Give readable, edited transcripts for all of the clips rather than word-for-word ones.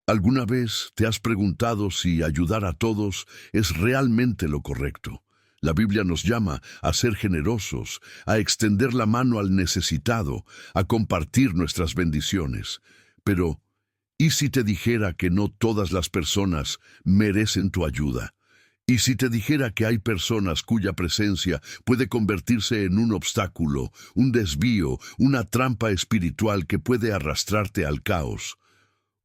¿Alguna vez te has preguntado si ayudar a todos es realmente lo correcto? La Biblia nos llama a ser generosos, a extender la mano al necesitado, a compartir nuestras bendiciones. Pero, ¿y si te dijera que no todas las personas merecen tu ayuda? ¿Y si te dijera que hay personas cuya presencia puede convertirse en un obstáculo, un desvío, una trampa espiritual que puede arrastrarte al caos?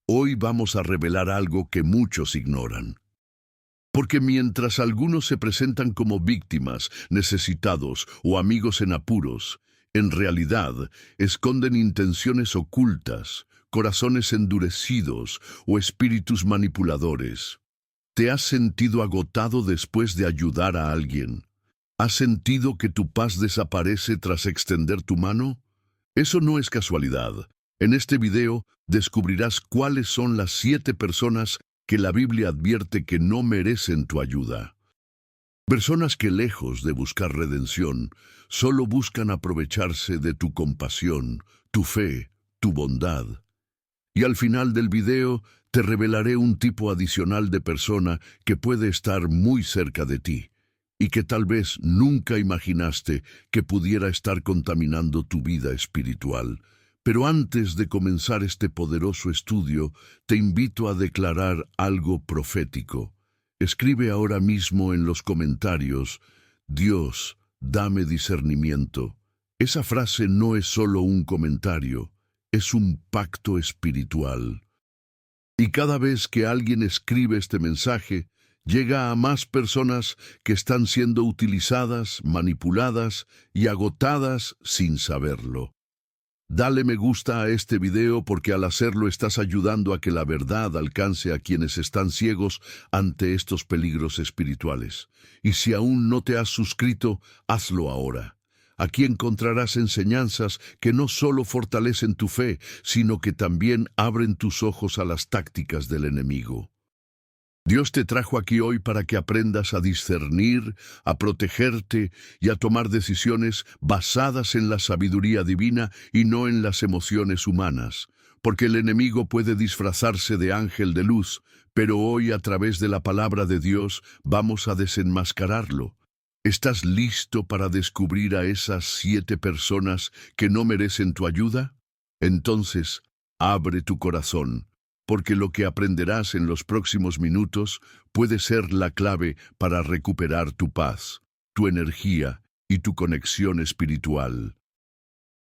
Hoy vamos a revelar algo que muchos ignoran. Porque mientras algunos se presentan como víctimas, necesitados o amigos en apuros, en realidad esconden intenciones ocultas, corazones endurecidos o espíritus manipuladores. ¿Te has sentido agotado después de ayudar a alguien? ¿Has sentido que tu paz desaparece tras extender tu mano? Eso no es casualidad. En este video descubrirás cuáles son las 7 personas que la Biblia advierte que no merecen tu ayuda. Personas que, lejos de buscar redención, solo buscan aprovecharse de tu compasión, tu fe, tu bondad. Y al final del video te revelaré un tipo adicional de persona que puede estar muy cerca de ti y que tal vez nunca imaginaste que pudiera estar contaminando tu vida espiritual. Pero antes de comenzar este poderoso estudio, te invito a declarar algo profético. Escribe ahora mismo en los comentarios: Dios, dame discernimiento. Esa frase no es solo un comentario, es un pacto espiritual. Y cada vez que alguien escribe este mensaje, llega a más personas que están siendo utilizadas, manipuladas y agotadas sin saberlo. Dale me gusta a este video porque al hacerlo estás ayudando a que la verdad alcance a quienes están ciegos ante estos peligros espirituales. Y si aún no te has suscrito, hazlo ahora. Aquí encontrarás enseñanzas que no solo fortalecen tu fe, sino que también abren tus ojos a las tácticas del enemigo. Dios te trajo aquí hoy para que aprendas a discernir, a protegerte y a tomar decisiones basadas en la sabiduría divina y no en las emociones humanas, porque el enemigo puede disfrazarse de ángel de luz, pero hoy a través de la palabra de Dios vamos a desenmascararlo. ¿Estás listo para descubrir a esas 7 personas que no merecen tu ayuda? Entonces, abre tu corazón, porque lo que aprenderás en los próximos minutos puede ser la clave para recuperar tu paz, tu energía y tu conexión espiritual.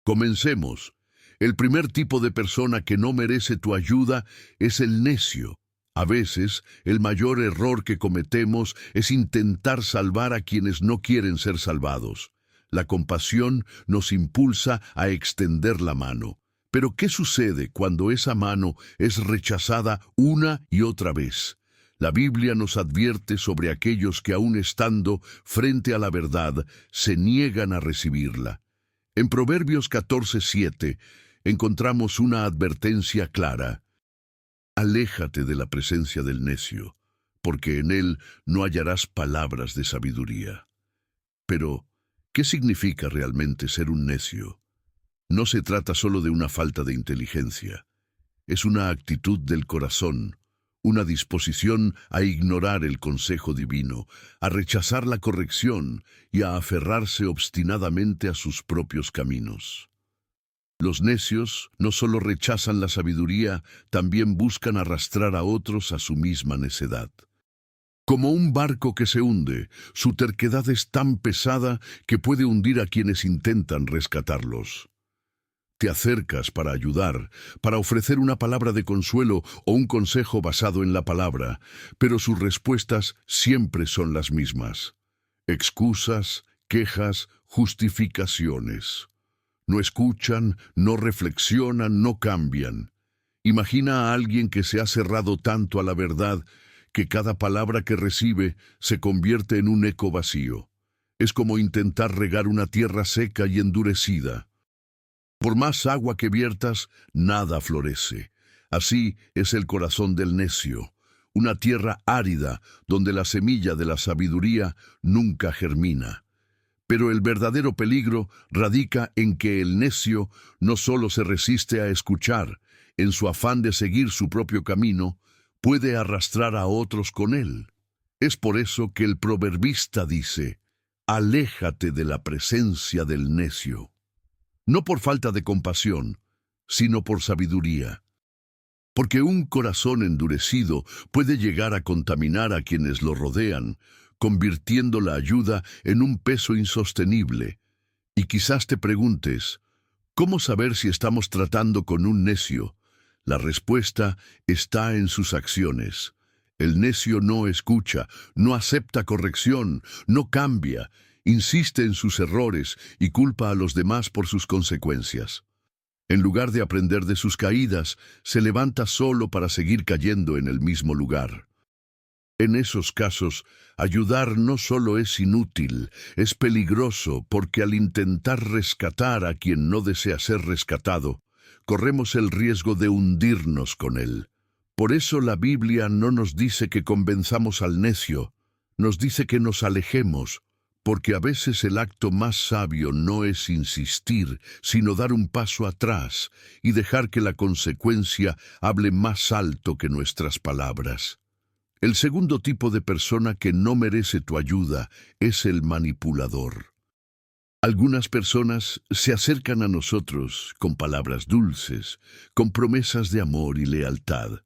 Comencemos. El primer tipo de persona que no merece tu ayuda es el necio. A veces, el mayor error que cometemos es intentar salvar a quienes no quieren ser salvados. La compasión nos impulsa a extender la mano. Pero ¿qué sucede cuando esa mano es rechazada una y otra vez? La Biblia nos advierte sobre aquellos que, aun estando frente a la verdad, se niegan a recibirla. En Proverbios 14:7 encontramos una advertencia clara: aléjate de la presencia del necio, porque en él no hallarás palabras de sabiduría. Pero, ¿qué significa realmente ser un necio? No se trata solo de una falta de inteligencia. Es una actitud del corazón, una disposición a ignorar el consejo divino, a rechazar la corrección y a aferrarse obstinadamente a sus propios caminos. Los necios no solo rechazan la sabiduría, también buscan arrastrar a otros a su misma necedad. Como un barco que se hunde, su terquedad es tan pesada que puede hundir a quienes intentan rescatarlos. Te acercas para ayudar, para ofrecer una palabra de consuelo o un consejo basado en la palabra, pero sus respuestas siempre son las mismas: excusas, quejas, justificaciones. No escuchan, no reflexionan, no cambian. Imagina a alguien que se ha cerrado tanto a la verdad que cada palabra que recibe se convierte en un eco vacío. Es como intentar regar una tierra seca y endurecida. Por más agua que viertas, nada florece. Así es el corazón del necio, una tierra árida donde la semilla de la sabiduría nunca germina. Pero el verdadero peligro radica en que el necio no solo se resiste a escuchar, en su afán de seguir su propio camino, puede arrastrar a otros con él. Es por eso que el proverbista dice: aléjate de la presencia del necio. No por falta de compasión, sino por sabiduría. Porque un corazón endurecido puede llegar a contaminar a quienes lo rodean, convirtiendo la ayuda en un peso insostenible. Y quizás te preguntes: ¿cómo saber si estamos tratando con un necio? La respuesta está en sus acciones. El necio no escucha, no acepta corrección, no cambia, insiste en sus errores y culpa a los demás por sus consecuencias. En lugar de aprender de sus caídas, se levanta solo para seguir cayendo en el mismo lugar. En esos casos, ayudar no solo es inútil, es peligroso, porque al intentar rescatar a quien no desea ser rescatado, corremos el riesgo de hundirnos con él. Por eso la Biblia no nos dice que convenzamos al necio, nos dice que nos alejemos, porque a veces el acto más sabio no es insistir, sino dar un paso atrás y dejar que la consecuencia hable más alto que nuestras palabras. El segundo tipo de persona que no merece tu ayuda es el manipulador. Algunas personas se acercan a nosotros con palabras dulces, con promesas de amor y lealtad,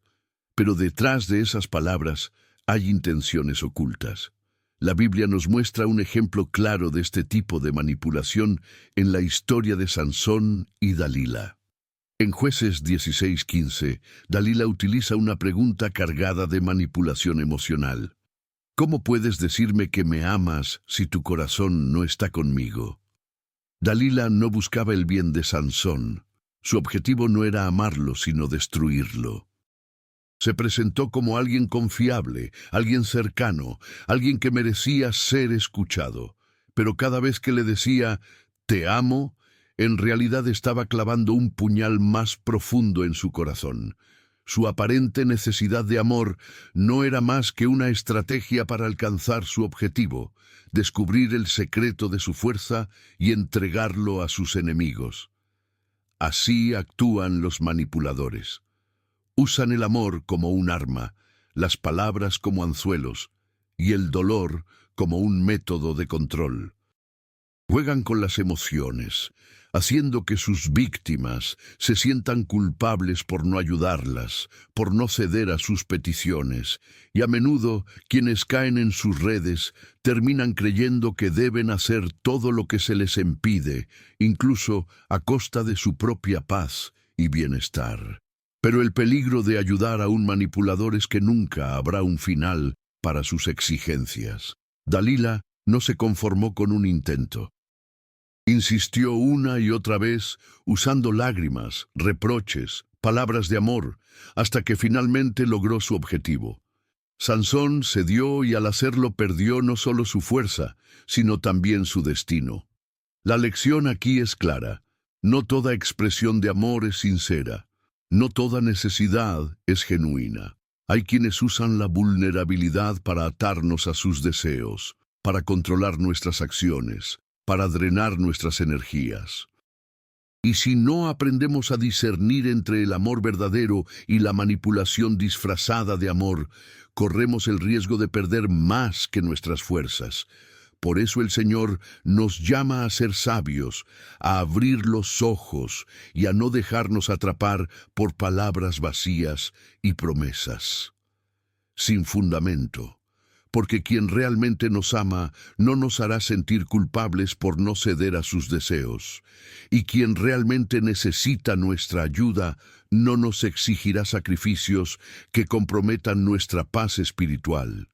pero detrás de esas palabras hay intenciones ocultas. La Biblia nos muestra un ejemplo claro de este tipo de manipulación en la historia de Sansón y Dalila. En Jueces 16:15, Dalila utiliza una pregunta cargada de manipulación emocional. ¿Cómo puedes decirme que me amas si tu corazón no está conmigo? Dalila no buscaba el bien de Sansón. Su objetivo no era amarlo, sino destruirlo. Se presentó como alguien confiable, alguien cercano, alguien que merecía ser escuchado. Pero cada vez que le decía, «te amo», en realidad estaba clavando un puñal más profundo en su corazón. Su aparente necesidad de amor no era más que una estrategia para alcanzar su objetivo, descubrir el secreto de su fuerza y entregarlo a sus enemigos. Así actúan los manipuladores. Usan el amor como un arma, las palabras como anzuelos y el dolor como un método de control. Juegan con las emociones, haciendo que sus víctimas se sientan culpables por no ayudarlas, por no ceder a sus peticiones, y a menudo quienes caen en sus redes terminan creyendo que deben hacer todo lo que se les impide, incluso a costa de su propia paz y bienestar. Pero el peligro de ayudar a un manipulador es que nunca habrá un final para sus exigencias. Dalila no se conformó con un intento. Insistió una y otra vez, usando lágrimas, reproches, palabras de amor, hasta que finalmente logró su objetivo. Sansón cedió y al hacerlo perdió no solo su fuerza, sino también su destino. La lección aquí es clara. No toda expresión de amor es sincera. No toda necesidad es genuina. Hay quienes usan la vulnerabilidad para atarnos a sus deseos, para controlar nuestras acciones, para drenar nuestras energías. Y si no aprendemos a discernir entre el amor verdadero y la manipulación disfrazada de amor, corremos el riesgo de perder más que nuestras fuerzas. Por eso el Señor nos llama a ser sabios, a abrir los ojos y a no dejarnos atrapar por palabras vacías y promesas sin fundamento. Porque quien realmente nos ama no nos hará sentir culpables por no ceder a sus deseos. Y quien realmente necesita nuestra ayuda no nos exigirá sacrificios que comprometan nuestra paz espiritual.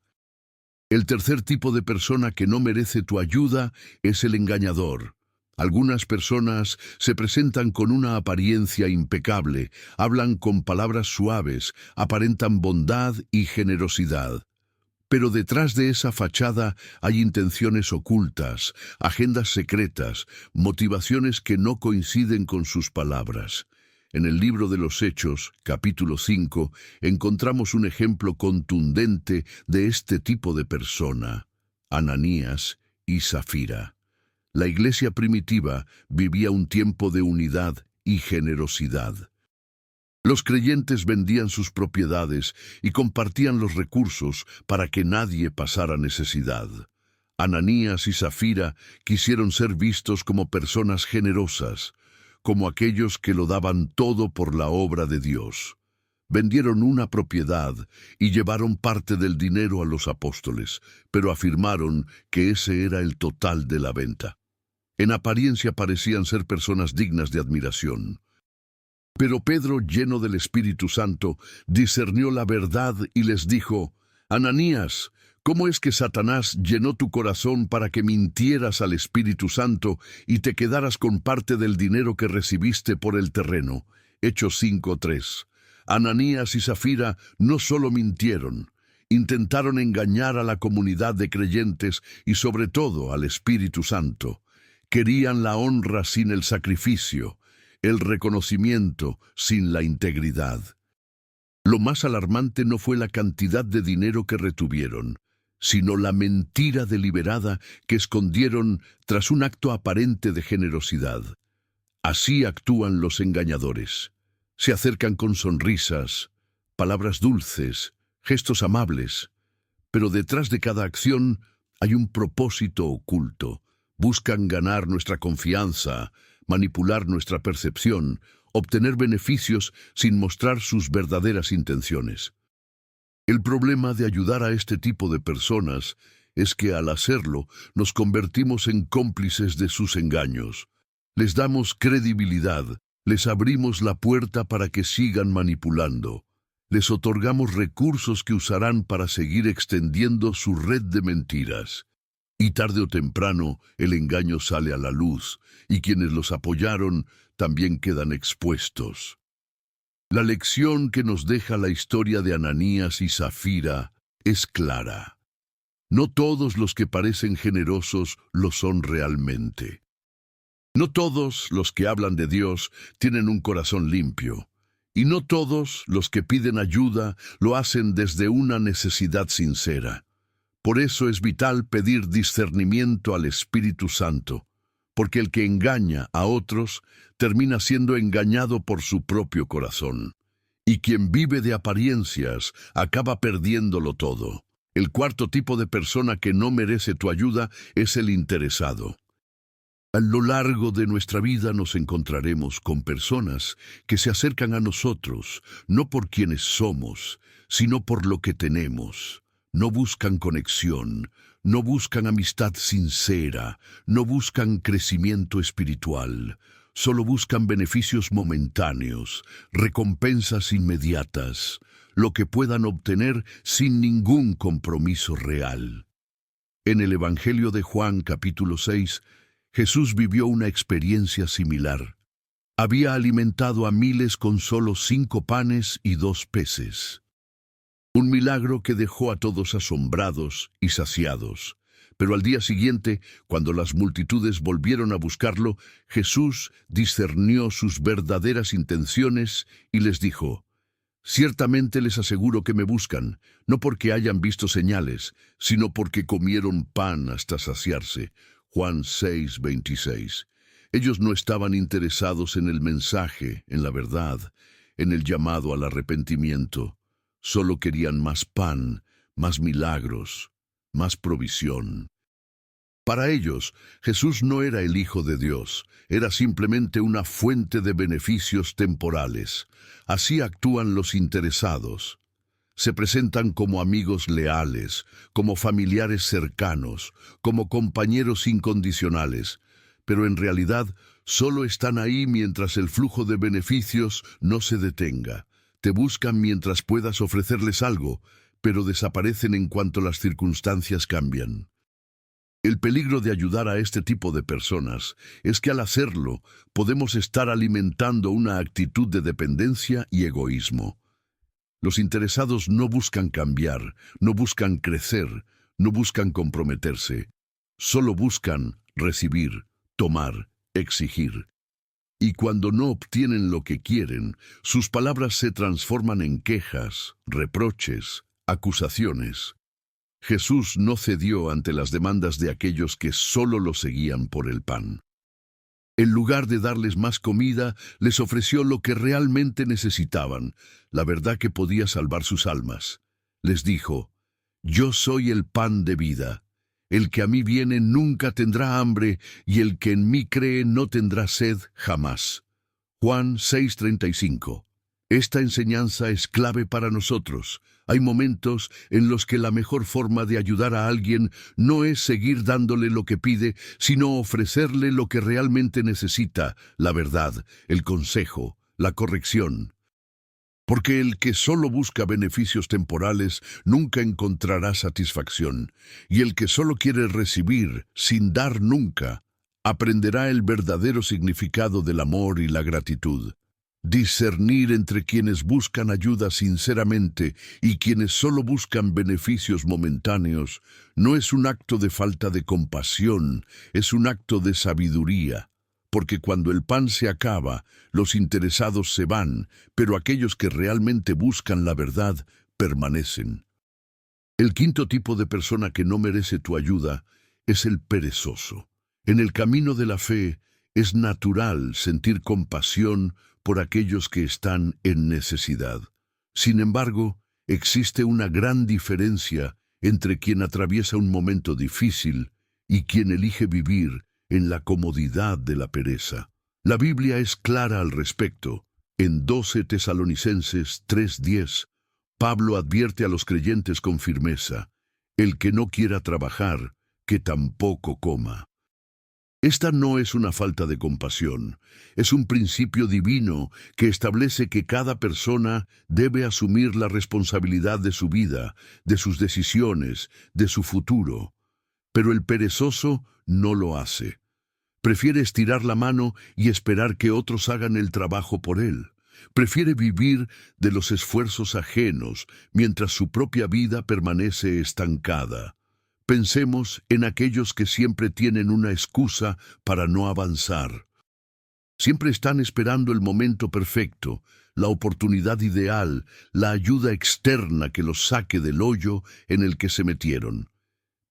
El tercer tipo de persona que no merece tu ayuda es el engañador. Algunas personas se presentan con una apariencia impecable, hablan con palabras suaves, aparentan bondad y generosidad. Pero detrás de esa fachada hay intenciones ocultas, agendas secretas, motivaciones que no coinciden con sus palabras. En el libro de los Hechos, capítulo 5, encontramos un ejemplo contundente de este tipo de persona: Ananías y Zafira. La iglesia primitiva vivía un tiempo de unidad y generosidad. Los creyentes vendían sus propiedades y compartían los recursos para que nadie pasara necesidad. Ananías y Zafira quisieron ser vistos como personas generosas, como aquellos que lo daban todo por la obra de Dios. Vendieron una propiedad y llevaron parte del dinero a los apóstoles, pero afirmaron que ese era el total de la venta. En apariencia parecían ser personas dignas de admiración. Pero Pedro, lleno del Espíritu Santo, discernió la verdad y les dijo: Ananías, ¿cómo es que Satanás llenó tu corazón para que mintieras al Espíritu Santo y te quedaras con parte del dinero que recibiste por el terreno? Hechos 5:3. Ananías y Zafira no solo mintieron, intentaron engañar a la comunidad de creyentes y sobre todo al Espíritu Santo. Querían la honra sin el sacrificio, el reconocimiento sin la integridad. Lo más alarmante no fue la cantidad de dinero que retuvieron, sino la mentira deliberada que escondieron tras un acto aparente de generosidad. Así actúan los engañadores. Se acercan con sonrisas, palabras dulces, gestos amables, pero detrás de cada acción hay un propósito oculto. Buscan ganar nuestra confianza, manipular nuestra percepción, obtener beneficios sin mostrar sus verdaderas intenciones. El problema de ayudar a este tipo de personas es que al hacerlo nos convertimos en cómplices de sus engaños. Les damos credibilidad, les abrimos la puerta para que sigan manipulando. Les otorgamos recursos que usarán para seguir extendiendo su red de mentiras. Y tarde o temprano el engaño sale a la luz, y quienes los apoyaron también quedan expuestos. La lección que nos deja la historia de Ananías y Zafira es clara. No todos los que parecen generosos lo son realmente. No todos los que hablan de Dios tienen un corazón limpio. Y no todos los que piden ayuda lo hacen desde una necesidad sincera. Por eso es vital pedir discernimiento al Espíritu Santo, porque el que engaña a otros termina siendo engañado por su propio corazón. Y quien vive de apariencias acaba perdiéndolo todo. El cuarto tipo de persona que no merece tu ayuda es el interesado. A lo largo de nuestra vida nos encontraremos con personas que se acercan a nosotros, no por quienes somos, sino por lo que tenemos. No buscan conexión, no buscan amistad sincera, no buscan crecimiento espiritual, solo buscan beneficios momentáneos, recompensas inmediatas, lo que puedan obtener sin ningún compromiso real. En el Evangelio de Juan, capítulo 6, Jesús vivió una experiencia similar. Había alimentado a miles con solo 5 panes y 2 peces. Un milagro que dejó a todos asombrados y saciados. Pero al día siguiente, cuando las multitudes volvieron a buscarlo, Jesús discernió sus verdaderas intenciones y les dijo: Ciertamente les aseguro que me buscan, no porque hayan visto señales, sino porque comieron pan hasta saciarse. Juan 6:26. Ellos no estaban interesados en el mensaje, en la verdad, en el llamado al arrepentimiento. Solo querían más pan, más milagros, más provisión. Para ellos, Jesús no era el Hijo de Dios, era simplemente una fuente de beneficios temporales. Así actúan los interesados. Se presentan como amigos leales, como familiares cercanos, como compañeros incondicionales, pero en realidad solo están ahí mientras el flujo de beneficios no se detenga. Te buscan mientras puedas ofrecerles algo, pero desaparecen en cuanto las circunstancias cambian. El peligro de ayudar a este tipo de personas es que al hacerlo podemos estar alimentando una actitud de dependencia y egoísmo. Los interesados no buscan cambiar, no buscan crecer, no buscan comprometerse. Solo buscan recibir, tomar, exigir. Y cuando no obtienen lo que quieren, sus palabras se transforman en quejas, reproches, acusaciones. Jesús no cedió ante las demandas de aquellos que solo lo seguían por el pan. En lugar de darles más comida, les ofreció lo que realmente necesitaban, la verdad que podía salvar sus almas. Les dijo: «Yo soy el pan de vida. El que a mí viene nunca tendrá hambre, y el que en mí cree no tendrá sed jamás». Juan 6:35. Esta enseñanza es clave para nosotros. Hay momentos en los que la mejor forma de ayudar a alguien no es seguir dándole lo que pide, sino ofrecerle lo que realmente necesita: la verdad, el consejo, la corrección. Porque el que solo busca beneficios temporales nunca encontrará satisfacción, y el que solo quiere recibir sin dar nunca aprenderá el verdadero significado del amor y la gratitud. Discernir entre quienes buscan ayuda sinceramente y quienes solo buscan beneficios momentáneos no es un acto de falta de compasión, es un acto de sabiduría. Porque cuando el pan se acaba, los interesados se van, pero aquellos que realmente buscan la verdad permanecen. El quinto tipo de persona que no merece tu ayuda es el perezoso. En el camino de la fe es natural sentir compasión por aquellos que están en necesidad. Sin embargo, existe una gran diferencia entre quien atraviesa un momento difícil y quien elige vivir en la comodidad de la pereza. La Biblia es clara al respecto. En 12 Tesalonicenses 3:10, Pablo advierte a los creyentes con firmeza: «El que no quiera trabajar, que tampoco coma». Esta no es una falta de compasión, es un principio divino que establece que cada persona debe asumir la responsabilidad de su vida, de sus decisiones, de su futuro. Pero el perezoso no lo hace. Prefiere estirar la mano y esperar que otros hagan el trabajo por él. Prefiere vivir de los esfuerzos ajenos mientras su propia vida permanece estancada. Pensemos en aquellos que siempre tienen una excusa para no avanzar. Siempre están esperando el momento perfecto, la oportunidad ideal, la ayuda externa que los saque del hoyo en el que se metieron.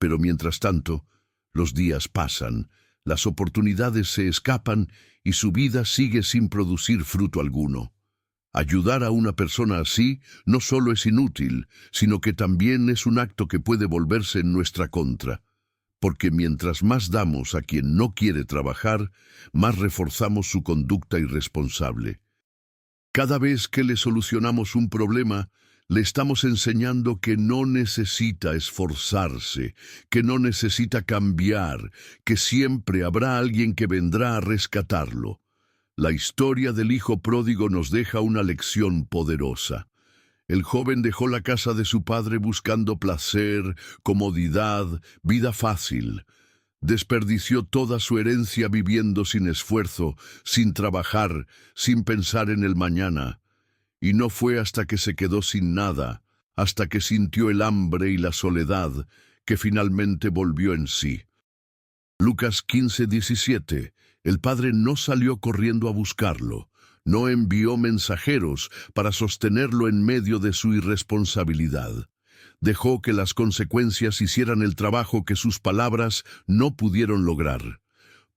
Pero mientras tanto, los días pasan, las oportunidades se escapan y su vida sigue sin producir fruto alguno. Ayudar a una persona así no solo es inútil, sino que también es un acto que puede volverse en nuestra contra. Porque mientras más damos a quien no quiere trabajar, más reforzamos su conducta irresponsable. Cada vez que le solucionamos un problema, le estamos enseñando que no necesita esforzarse, que no necesita cambiar, que siempre habrá alguien que vendrá a rescatarlo. La historia del hijo pródigo nos deja una lección poderosa. El joven dejó la casa de su padre buscando placer, comodidad, vida fácil. Desperdició toda su herencia viviendo sin esfuerzo, sin trabajar, sin pensar en el mañana. Y no fue hasta que se quedó sin nada, hasta que sintió el hambre y la soledad, que finalmente volvió en sí. Lucas 15:17. El padre no salió corriendo a buscarlo, no envió mensajeros para sostenerlo en medio de su irresponsabilidad. Dejó que las consecuencias hicieran el trabajo que sus palabras no pudieron lograr.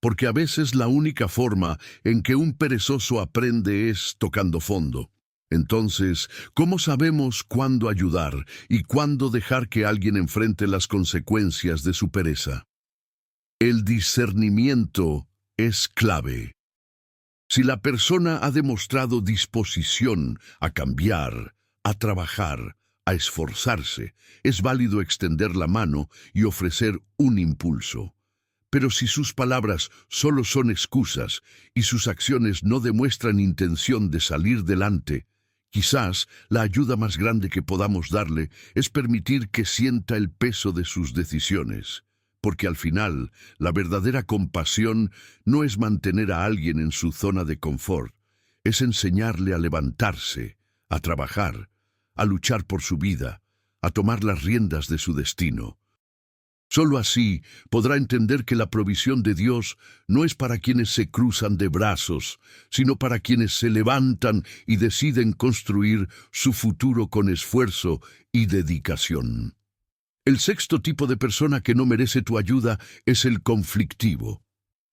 Porque a veces la única forma en que un perezoso aprende es tocando fondo. Entonces, ¿cómo sabemos cuándo ayudar y cuándo dejar que alguien enfrente las consecuencias de su pereza? El discernimiento es clave. Si la persona ha demostrado disposición a cambiar, a trabajar, a esforzarse, es válido extender la mano y ofrecer un impulso. Pero si sus palabras solo son excusas y sus acciones no demuestran intención de salir delante, quizás la ayuda más grande que podamos darle es permitir que sienta el peso de sus decisiones. Porque al final, la verdadera compasión no es mantener a alguien en su zona de confort, es enseñarle a levantarse, a trabajar, a luchar por su vida, a tomar las riendas de su destino. Solo así podrá entender que la provisión de Dios no es para quienes se cruzan de brazos, sino para quienes se levantan y deciden construir su futuro con esfuerzo y dedicación. El sexto tipo de persona que no merece tu ayuda es el conflictivo.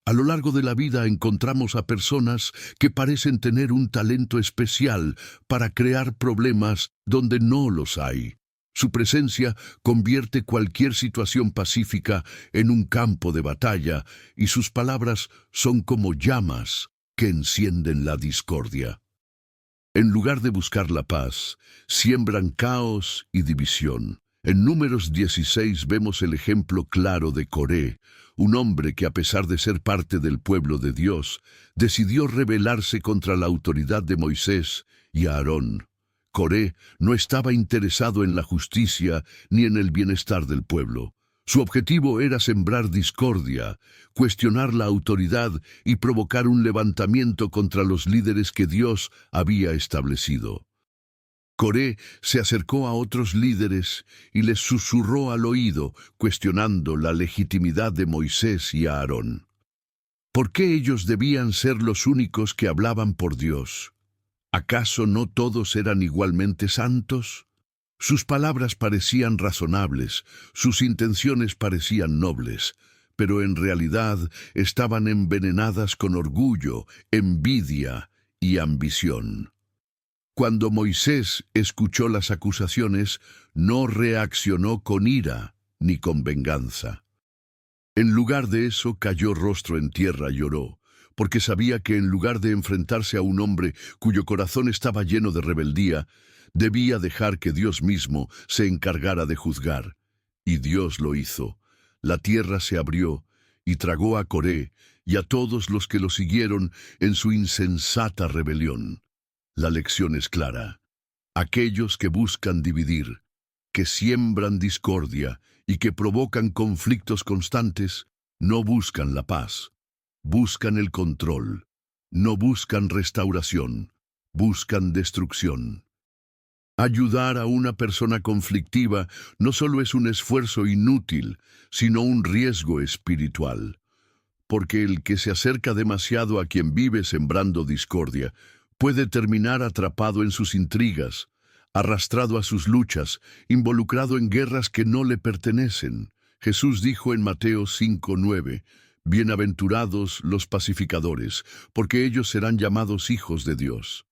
A lo largo de la vida encontramos a personas que parecen tener un talento especial para crear problemas donde no los hay. Su presencia convierte cualquier situación pacífica en un campo de batalla, y sus palabras son como llamas que encienden la discordia. En lugar de buscar la paz, siembran caos y división. En Números 16 vemos el ejemplo claro de Coré, un hombre que, a pesar de ser parte del pueblo de Dios, decidió rebelarse contra la autoridad de Moisés y Aarón. Coré no estaba interesado en la justicia ni en el bienestar del pueblo. Su objetivo era sembrar discordia, cuestionar la autoridad y provocar un levantamiento contra los líderes que Dios había establecido. Coré se acercó a otros líderes y les susurró al oído, cuestionando la legitimidad de Moisés y Aarón. ¿Por qué ellos debían ser los únicos que hablaban por Dios? ¿Acaso no todos eran igualmente santos? Sus palabras parecían razonables, sus intenciones parecían nobles, pero en realidad estaban envenenadas con orgullo, envidia y ambición. Cuando Moisés escuchó las acusaciones, no reaccionó con ira ni con venganza. En lugar de eso, cayó rostro en tierra y lloró, porque sabía que en lugar de enfrentarse a un hombre cuyo corazón estaba lleno de rebeldía, debía dejar que Dios mismo se encargara de juzgar. Y Dios lo hizo. La tierra se abrió y tragó a Coré y a todos los que lo siguieron en su insensata rebelión. La lección es clara. Aquellos que buscan dividir, que siembran discordia y que provocan conflictos constantes, no buscan la paz. Buscan el control. No buscan restauración. Buscan destrucción. Ayudar a una persona conflictiva no solo es un esfuerzo inútil, sino un riesgo espiritual. Porque el que se acerca demasiado a quien vive sembrando discordia puede terminar atrapado en sus intrigas, arrastrado a sus luchas, involucrado en guerras que no le pertenecen. Jesús dijo en Mateo 5:9, «Bienaventurados los pacificadores, porque ellos serán llamados hijos de Dios».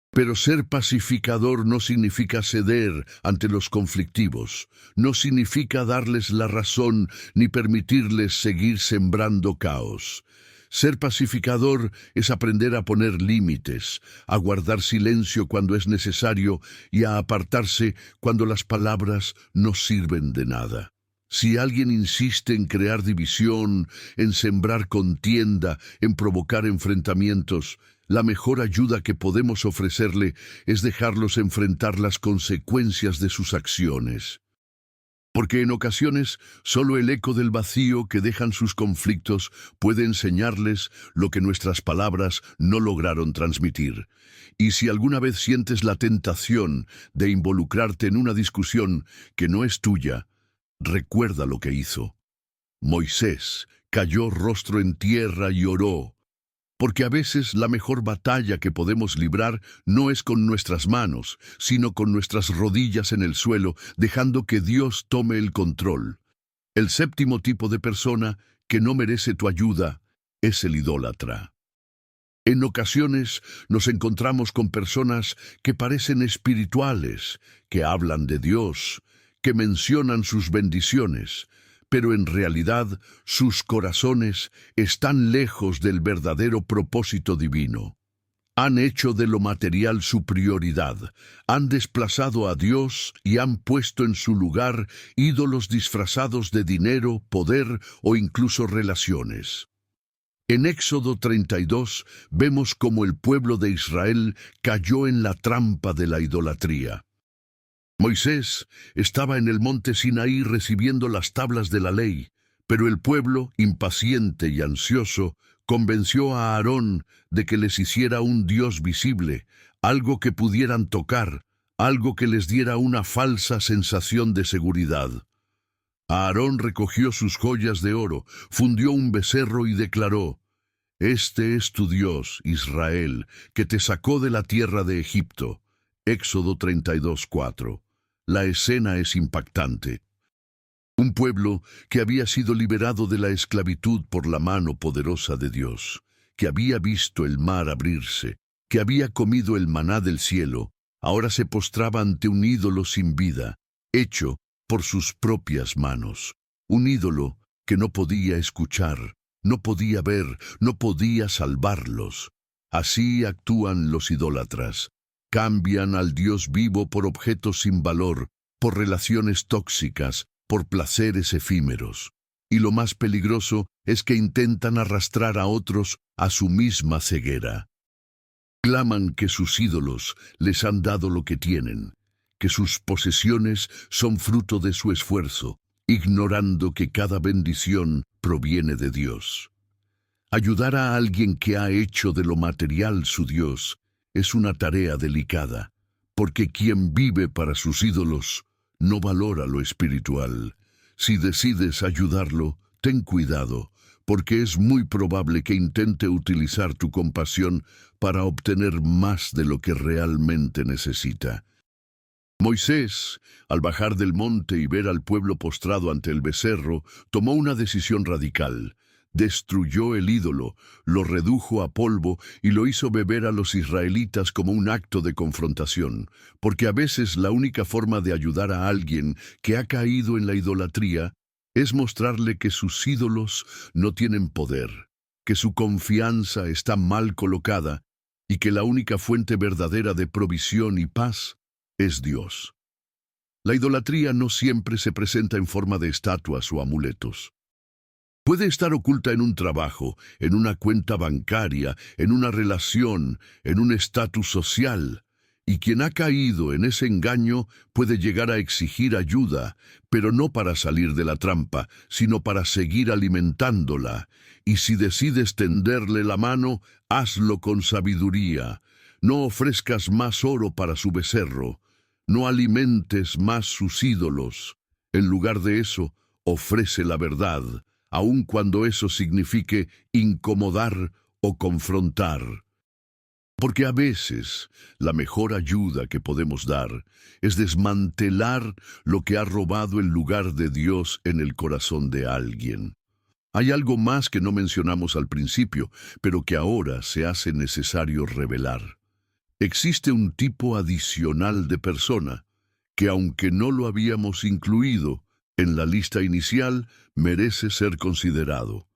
Pero ser pacificador no significa ceder ante los conflictivos, no significa darles la razón ni permitirles seguir sembrando caos. Ser pacificador es aprender a poner límites, a guardar silencio cuando es necesario y a apartarse cuando las palabras no sirven de nada. Si alguien insiste en crear división, en sembrar contienda, en provocar enfrentamientos, la mejor ayuda que podemos ofrecerle es dejarlos enfrentar las consecuencias de sus acciones. Porque en ocasiones solo el eco del vacío que dejan sus conflictos puede enseñarles lo que nuestras palabras no lograron transmitir. Y si alguna vez sientes la tentación de involucrarte en una discusión que no es tuya, recuerda lo que hizo. Moisés cayó rostro en tierra y oró. Porque a veces la mejor batalla que podemos librar no es con nuestras manos, sino con nuestras rodillas en el suelo, dejando que Dios tome el control. El séptimo tipo de persona que no merece tu ayuda es el idólatra. En ocasiones nos encontramos con personas que parecen espirituales, que hablan de Dios, que mencionan sus bendiciones, pero en realidad sus corazones están lejos del verdadero propósito divino. Han hecho de lo material su prioridad, han desplazado a Dios y han puesto en su lugar ídolos disfrazados de dinero, poder o incluso relaciones. En Éxodo 32 vemos cómo el pueblo de Israel cayó en la trampa de la idolatría. Moisés estaba en el monte Sinaí recibiendo las tablas de la ley, pero el pueblo, impaciente y ansioso, convenció a Aarón de que les hiciera un Dios visible, algo que pudieran tocar, algo que les diera una falsa sensación de seguridad. Aarón recogió sus joyas de oro, fundió un becerro y declaró: «Este es tu Dios, Israel, que te sacó de la tierra de Egipto». Éxodo 32:4. La escena es impactante. Un pueblo que había sido liberado de la esclavitud por la mano poderosa de Dios, que había visto el mar abrirse, que había comido el maná del cielo, ahora se postraba ante un ídolo sin vida, hecho por sus propias manos. Un ídolo que no podía escuchar, no podía ver, no podía salvarlos. Así actúan los idólatras. Cambian al Dios vivo por objetos sin valor, por relaciones tóxicas, por placeres efímeros. Y lo más peligroso es que intentan arrastrar a otros a su misma ceguera. Claman que sus ídolos les han dado lo que tienen, que sus posesiones son fruto de su esfuerzo, ignorando que cada bendición proviene de Dios. Ayudar a alguien que ha hecho de lo material su Dios es una tarea delicada, porque quien vive para sus ídolos no valora lo espiritual. Si decides ayudarlo, ten cuidado, porque es muy probable que intente utilizar tu compasión para obtener más de lo que realmente necesita. Moisés, al bajar del monte y ver al pueblo postrado ante el becerro, tomó una decisión radical. Destruyó el ídolo, lo redujo a polvo y lo hizo beber a los israelitas como un acto de confrontación, porque a veces la única forma de ayudar a alguien que ha caído en la idolatría es mostrarle que sus ídolos no tienen poder, que su confianza está mal colocada y que la única fuente verdadera de provisión y paz es Dios. La idolatría no siempre se presenta en forma de estatuas o amuletos. Puede estar oculta en un trabajo, en una cuenta bancaria, en una relación, en un estatus social. Y quien ha caído en ese engaño puede llegar a exigir ayuda, pero no para salir de la trampa, sino para seguir alimentándola. Y si decides tenderle la mano, hazlo con sabiduría. No ofrezcas más oro para su becerro. No alimentes más sus ídolos. En lugar de eso, ofrece la verdad, aun cuando eso signifique incomodar o confrontar. Porque a veces la mejor ayuda que podemos dar es desmantelar lo que ha robado el lugar de Dios en el corazón de alguien. Hay algo más que no mencionamos al principio, pero que ahora se hace necesario revelar. Existe un tipo adicional de persona que, aunque no lo habíamos incluido en la lista inicial, merece ser considerado.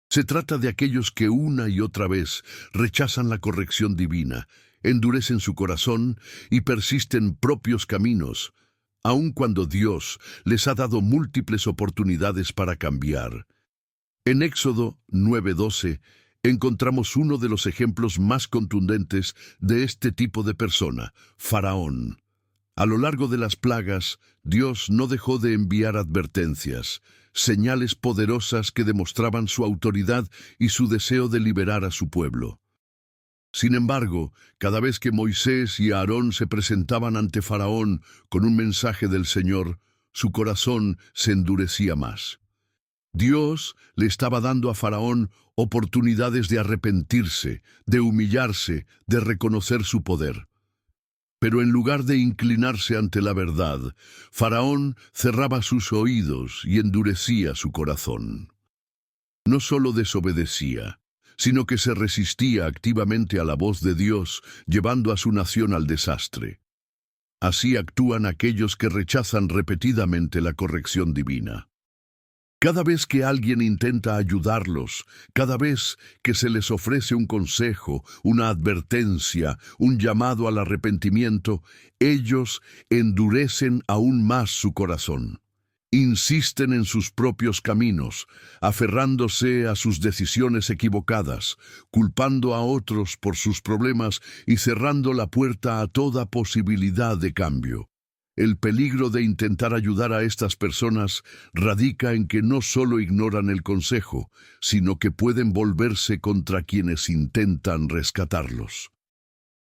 Se trata de aquellos que una y otra vez rechazan la corrección divina, endurecen su corazón y persisten propios caminos, aun cuando Dios les ha dado múltiples oportunidades para cambiar. En Éxodo 9:12 encontramos uno de los ejemplos más contundentes de este tipo de persona, Faraón. A lo largo de las plagas, Dios no dejó de enviar advertencias, señales poderosas que demostraban su autoridad y su deseo de liberar a su pueblo. Sin embargo, cada vez que Moisés y Aarón se presentaban ante Faraón con un mensaje del Señor, su corazón se endurecía más. Dios le estaba dando a Faraón oportunidades de arrepentirse, de humillarse, de reconocer su poder. Pero en lugar de inclinarse ante la verdad, Faraón cerraba sus oídos y endurecía su corazón. No solo desobedecía, sino que se resistía activamente a la voz de Dios, llevando a su nación al desastre. Así actúan aquellos que rechazan repetidamente la corrección divina. Cada vez que alguien intenta ayudarlos, cada vez que se les ofrece un consejo, una advertencia, un llamado al arrepentimiento, ellos endurecen aún más su corazón. Insisten en sus propios caminos, aferrándose a sus decisiones equivocadas, culpando a otros por sus problemas y cerrando la puerta a toda posibilidad de cambio. El peligro de intentar ayudar a estas personas radica en que no solo ignoran el consejo, sino que pueden volverse contra quienes intentan rescatarlos.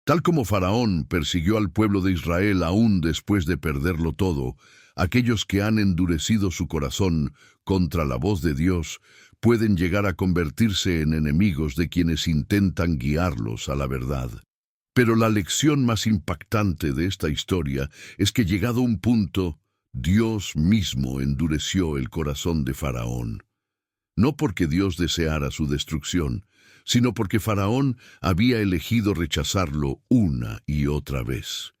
Tal como Faraón persiguió al pueblo de Israel aún después de perderlo todo, aquellos que han endurecido su corazón contra la voz de Dios pueden llegar a convertirse en enemigos de quienes intentan guiarlos a la verdad. Pero la lección más impactante de esta historia es que, llegado un punto, Dios mismo endureció el corazón de Faraón. No porque Dios deseara su destrucción, sino porque Faraón había elegido rechazarlo una y otra vez.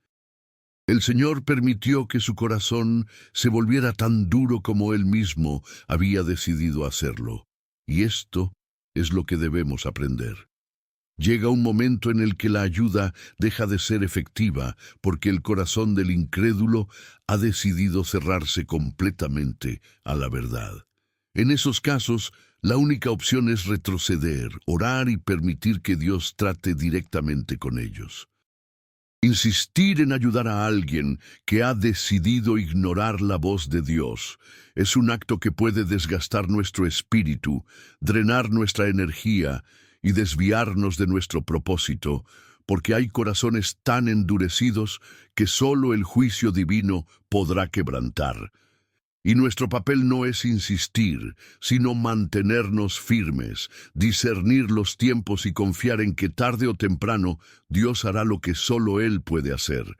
El Señor permitió que su corazón se volviera tan duro como Él mismo había decidido hacerlo. Y esto es lo que debemos aprender. Llega un momento en el que la ayuda deja de ser efectiva porque el corazón del incrédulo ha decidido cerrarse completamente a la verdad. En esos casos, la única opción es retroceder, orar y permitir que Dios trate directamente con ellos. Insistir en ayudar a alguien que ha decidido ignorar la voz de Dios es un acto que puede desgastar nuestro espíritu, drenar nuestra energía y desviarnos de nuestro propósito, porque hay corazones tan endurecidos que solo el juicio divino podrá quebrantar. Y nuestro papel no es insistir, sino mantenernos firmes, discernir los tiempos y confiar en que tarde o temprano Dios hará lo que solo Él puede hacer.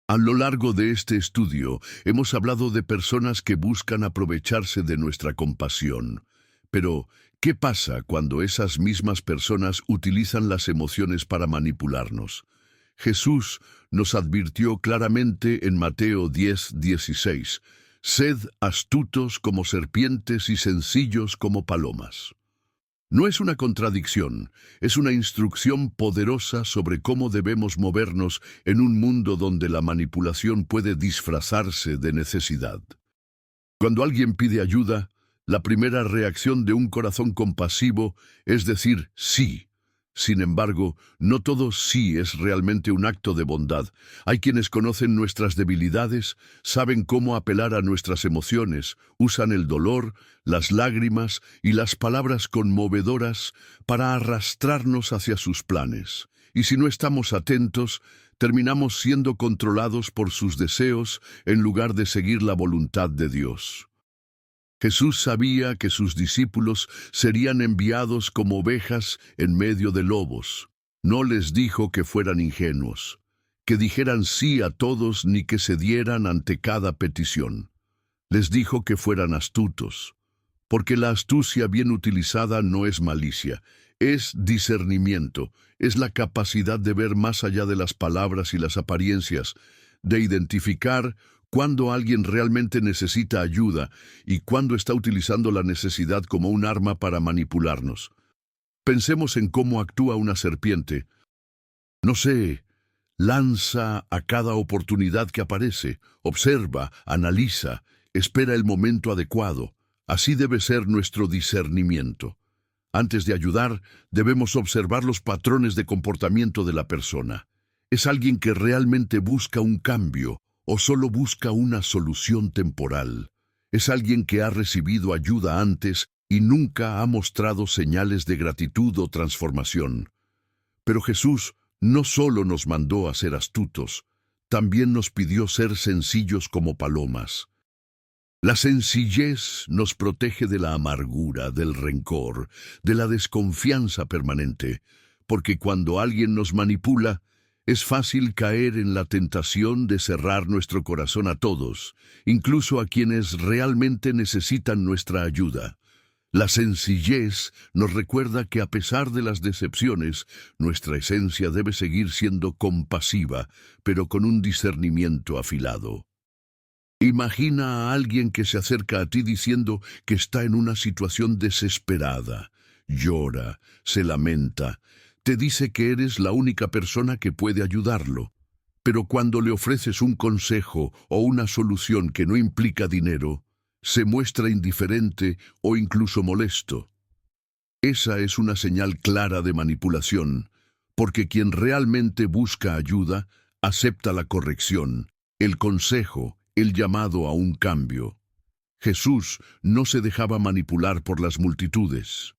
A lo largo de este estudio hemos hablado de personas que buscan aprovecharse de nuestra compasión. Pero, ¿qué pasa cuando esas mismas personas utilizan las emociones para manipularnos? Jesús nos advirtió claramente en Mateo 10:16. Sed astutos como serpientes y sencillos como palomas. No es una contradicción, es una instrucción poderosa sobre cómo debemos movernos en un mundo donde la manipulación puede disfrazarse de necesidad. Cuando alguien pide ayuda, la primera reacción de un corazón compasivo es decir sí. Sin embargo, no todo sí es realmente un acto de bondad. Hay quienes conocen nuestras debilidades, saben cómo apelar a nuestras emociones, usan el dolor, las lágrimas y las palabras conmovedoras para arrastrarnos hacia sus planes. Y si no estamos atentos, terminamos siendo controlados por sus deseos en lugar de seguir la voluntad de Dios. Jesús sabía que sus discípulos serían enviados como ovejas en medio de lobos. No les dijo que fueran ingenuos, que dijeran sí a todos ni que cedieran ante cada petición. Les dijo que fueran astutos, porque la astucia bien utilizada no es malicia, es discernimiento, es la capacidad de ver más allá de las palabras y las apariencias, de identificar cuando alguien realmente necesita ayuda y cuando está utilizando la necesidad como un arma para manipularnos. Pensemos en cómo actúa una serpiente. No sé, lanza a cada oportunidad que aparece, observa, analiza, espera el momento adecuado. Así debe ser nuestro discernimiento. Antes de ayudar, debemos observar los patrones de comportamiento de la persona. ¿Es alguien que realmente busca un cambio o solo busca una solución temporal? ¿Es alguien que ha recibido ayuda antes y nunca ha mostrado señales de gratitud o transformación? Pero Jesús no solo nos mandó a ser astutos, también nos pidió ser sencillos como palomas. La sencillez nos protege de la amargura, del rencor, de la desconfianza permanente, porque cuando alguien nos manipula, es fácil caer en la tentación de cerrar nuestro corazón a todos, incluso a quienes realmente necesitan nuestra ayuda. La sencillez nos recuerda que a pesar de las decepciones, nuestra esencia debe seguir siendo compasiva, pero con un discernimiento afilado. Imagina a alguien que se acerca a ti diciendo que está en una situación desesperada, llora, se lamenta, te dice que eres la única persona que puede ayudarlo, pero cuando le ofreces un consejo o una solución que no implica dinero, se muestra indiferente o incluso molesto. Esa es una señal clara de manipulación, porque quien realmente busca ayuda acepta la corrección, el consejo, el llamado a un cambio. Jesús no se dejaba manipular por las multitudes.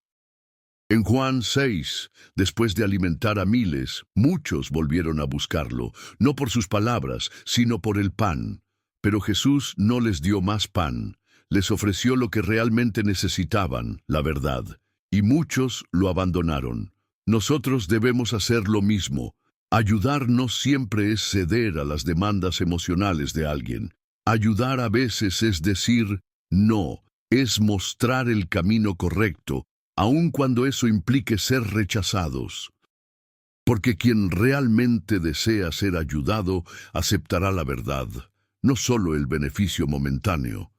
En Juan 6, después de alimentar a miles, muchos volvieron a buscarlo, no por sus palabras, sino por el pan. Pero Jesús no les dio más pan, les ofreció lo que realmente necesitaban, la verdad, y muchos lo abandonaron. Nosotros debemos hacer lo mismo. Ayudar no siempre es ceder a las demandas emocionales de alguien. Ayudar a veces es decir no, es mostrar el camino correcto, aun cuando eso implique ser rechazados. Porque quien realmente desea ser ayudado aceptará la verdad, no solo el beneficio momentáneo.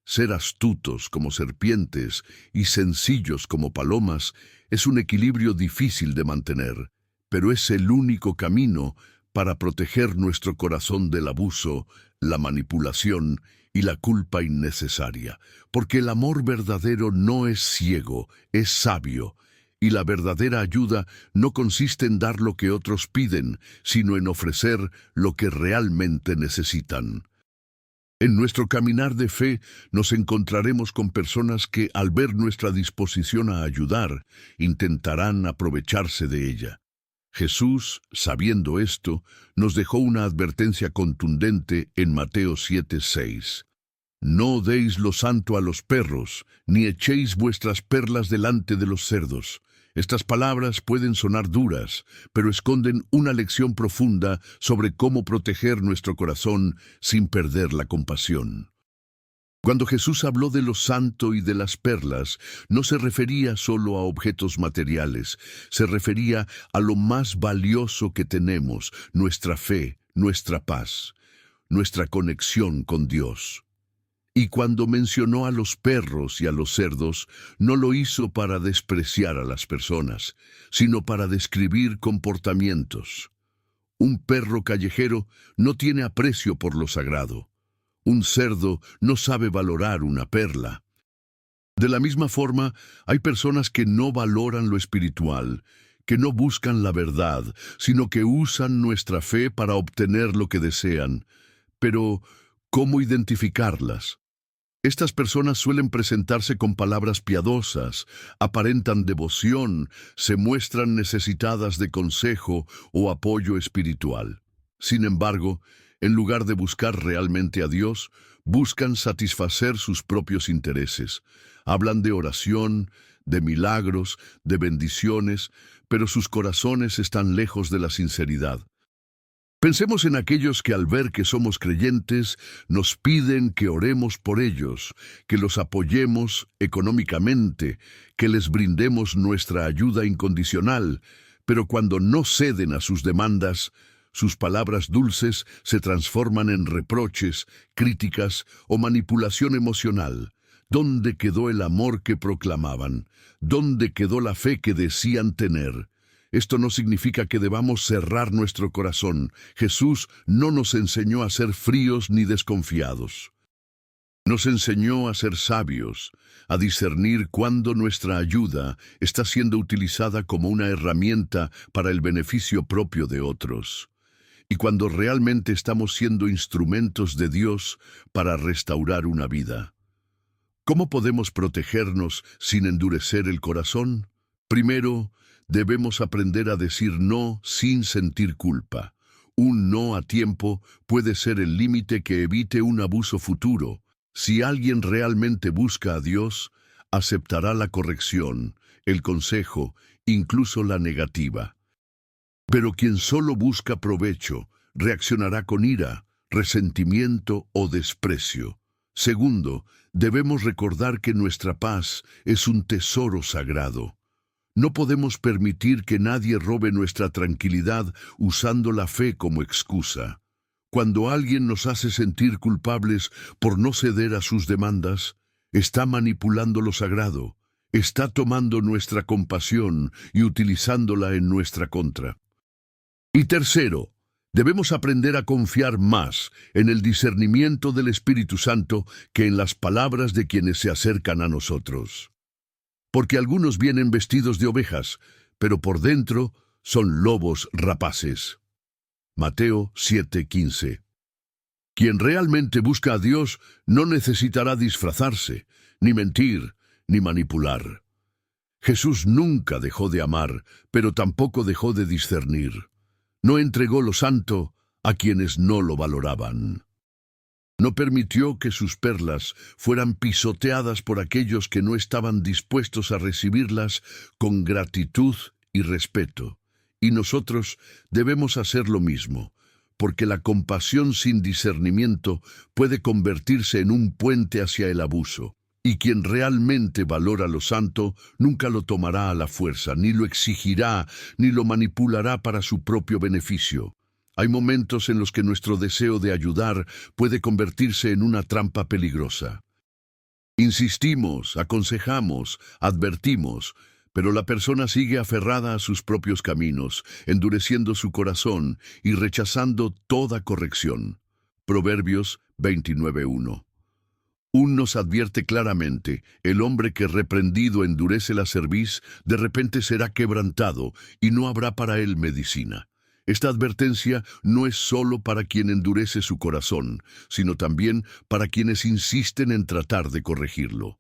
Ser astutos como serpientes y sencillos como palomas es un equilibrio difícil de mantener, pero es el único camino para proteger nuestro corazón del abuso, la manipulación y la culpa innecesaria, porque el amor verdadero no es ciego, es sabio, y la verdadera ayuda no consiste en dar lo que otros piden, sino en ofrecer lo que realmente necesitan. En nuestro caminar de fe nos encontraremos con personas que, al ver nuestra disposición a ayudar, intentarán aprovecharse de ella. Jesús, sabiendo esto, nos dejó una advertencia contundente en Mateo 7:6. No deis lo santo a los perros, ni echéis vuestras perlas delante de los cerdos. Estas palabras pueden sonar duras, pero esconden una lección profunda sobre cómo proteger nuestro corazón sin perder la compasión. Cuando Jesús habló de lo santo y de las perlas, no se refería solo a objetos materiales, se refería a lo más valioso que tenemos, nuestra fe, nuestra paz, nuestra conexión con Dios. Y cuando mencionó a los perros y a los cerdos, no lo hizo para despreciar a las personas, sino para describir comportamientos. Un perro callejero no tiene aprecio por lo sagrado. Un cerdo no sabe valorar una perla. De la misma forma, hay personas que no valoran lo espiritual, que no buscan la verdad, sino que usan nuestra fe para obtener lo que desean. Pero, ¿cómo identificarlas? Estas personas suelen presentarse con palabras piadosas, aparentan devoción, se muestran necesitadas de consejo o apoyo espiritual. Sin embargo, en lugar de buscar realmente a Dios, buscan satisfacer sus propios intereses. Hablan de oración, de milagros, de bendiciones, pero sus corazones están lejos de la sinceridad. Pensemos en aquellos que al ver que somos creyentes nos piden que oremos por ellos, que los apoyemos económicamente, que les brindemos nuestra ayuda incondicional, pero cuando no ceden a sus demandas, sus palabras dulces se transforman en reproches, críticas o manipulación emocional. ¿Dónde quedó el amor que proclamaban? ¿Dónde quedó la fe que decían tener? Esto no significa que debamos cerrar nuestro corazón. Jesús no nos enseñó a ser fríos ni desconfiados. Nos enseñó a ser sabios, a discernir cuándo nuestra ayuda está siendo utilizada como una herramienta para el beneficio propio de otros, y cuando realmente estamos siendo instrumentos de Dios para restaurar una vida. ¿Cómo podemos protegernos sin endurecer el corazón? Primero, debemos aprender a decir no sin sentir culpa. Un no a tiempo puede ser el límite que evite un abuso futuro. Si alguien realmente busca a Dios, aceptará la corrección, el consejo, incluso la negativa. Pero quien solo busca provecho, reaccionará con ira, resentimiento o desprecio. Segundo, debemos recordar que nuestra paz es un tesoro sagrado. No podemos permitir que nadie robe nuestra tranquilidad usando la fe como excusa. Cuando alguien nos hace sentir culpables por no ceder a sus demandas, está manipulando lo sagrado, está tomando nuestra compasión y utilizándola en nuestra contra. Y tercero, debemos aprender a confiar más en el discernimiento del Espíritu Santo que en las palabras de quienes se acercan a nosotros. Porque algunos vienen vestidos de ovejas, pero por dentro son lobos rapaces. Mateo 7:15. Quien realmente busca a Dios no necesitará disfrazarse, ni mentir, ni manipular. Jesús nunca dejó de amar, pero tampoco dejó de discernir. No entregó lo santo a quienes no lo valoraban. No permitió que sus perlas fueran pisoteadas por aquellos que no estaban dispuestos a recibirlas con gratitud y respeto. Y nosotros debemos hacer lo mismo, porque la compasión sin discernimiento puede convertirse en un puente hacia el abuso. Y quien realmente valora lo santo nunca lo tomará a la fuerza, ni lo exigirá, ni lo manipulará para su propio beneficio. Hay momentos en los que nuestro deseo de ayudar puede convertirse en una trampa peligrosa. Insistimos, aconsejamos, advertimos, pero la persona sigue aferrada a sus propios caminos, endureciendo su corazón y rechazando toda corrección. Proverbios 29:1. Nos advierte claramente, el hombre que reprendido endurece la cerviz, de repente será quebrantado, y no habrá para él medicina. Esta advertencia no es solo para quien endurece su corazón, sino también para quienes insisten en tratar de corregirlo.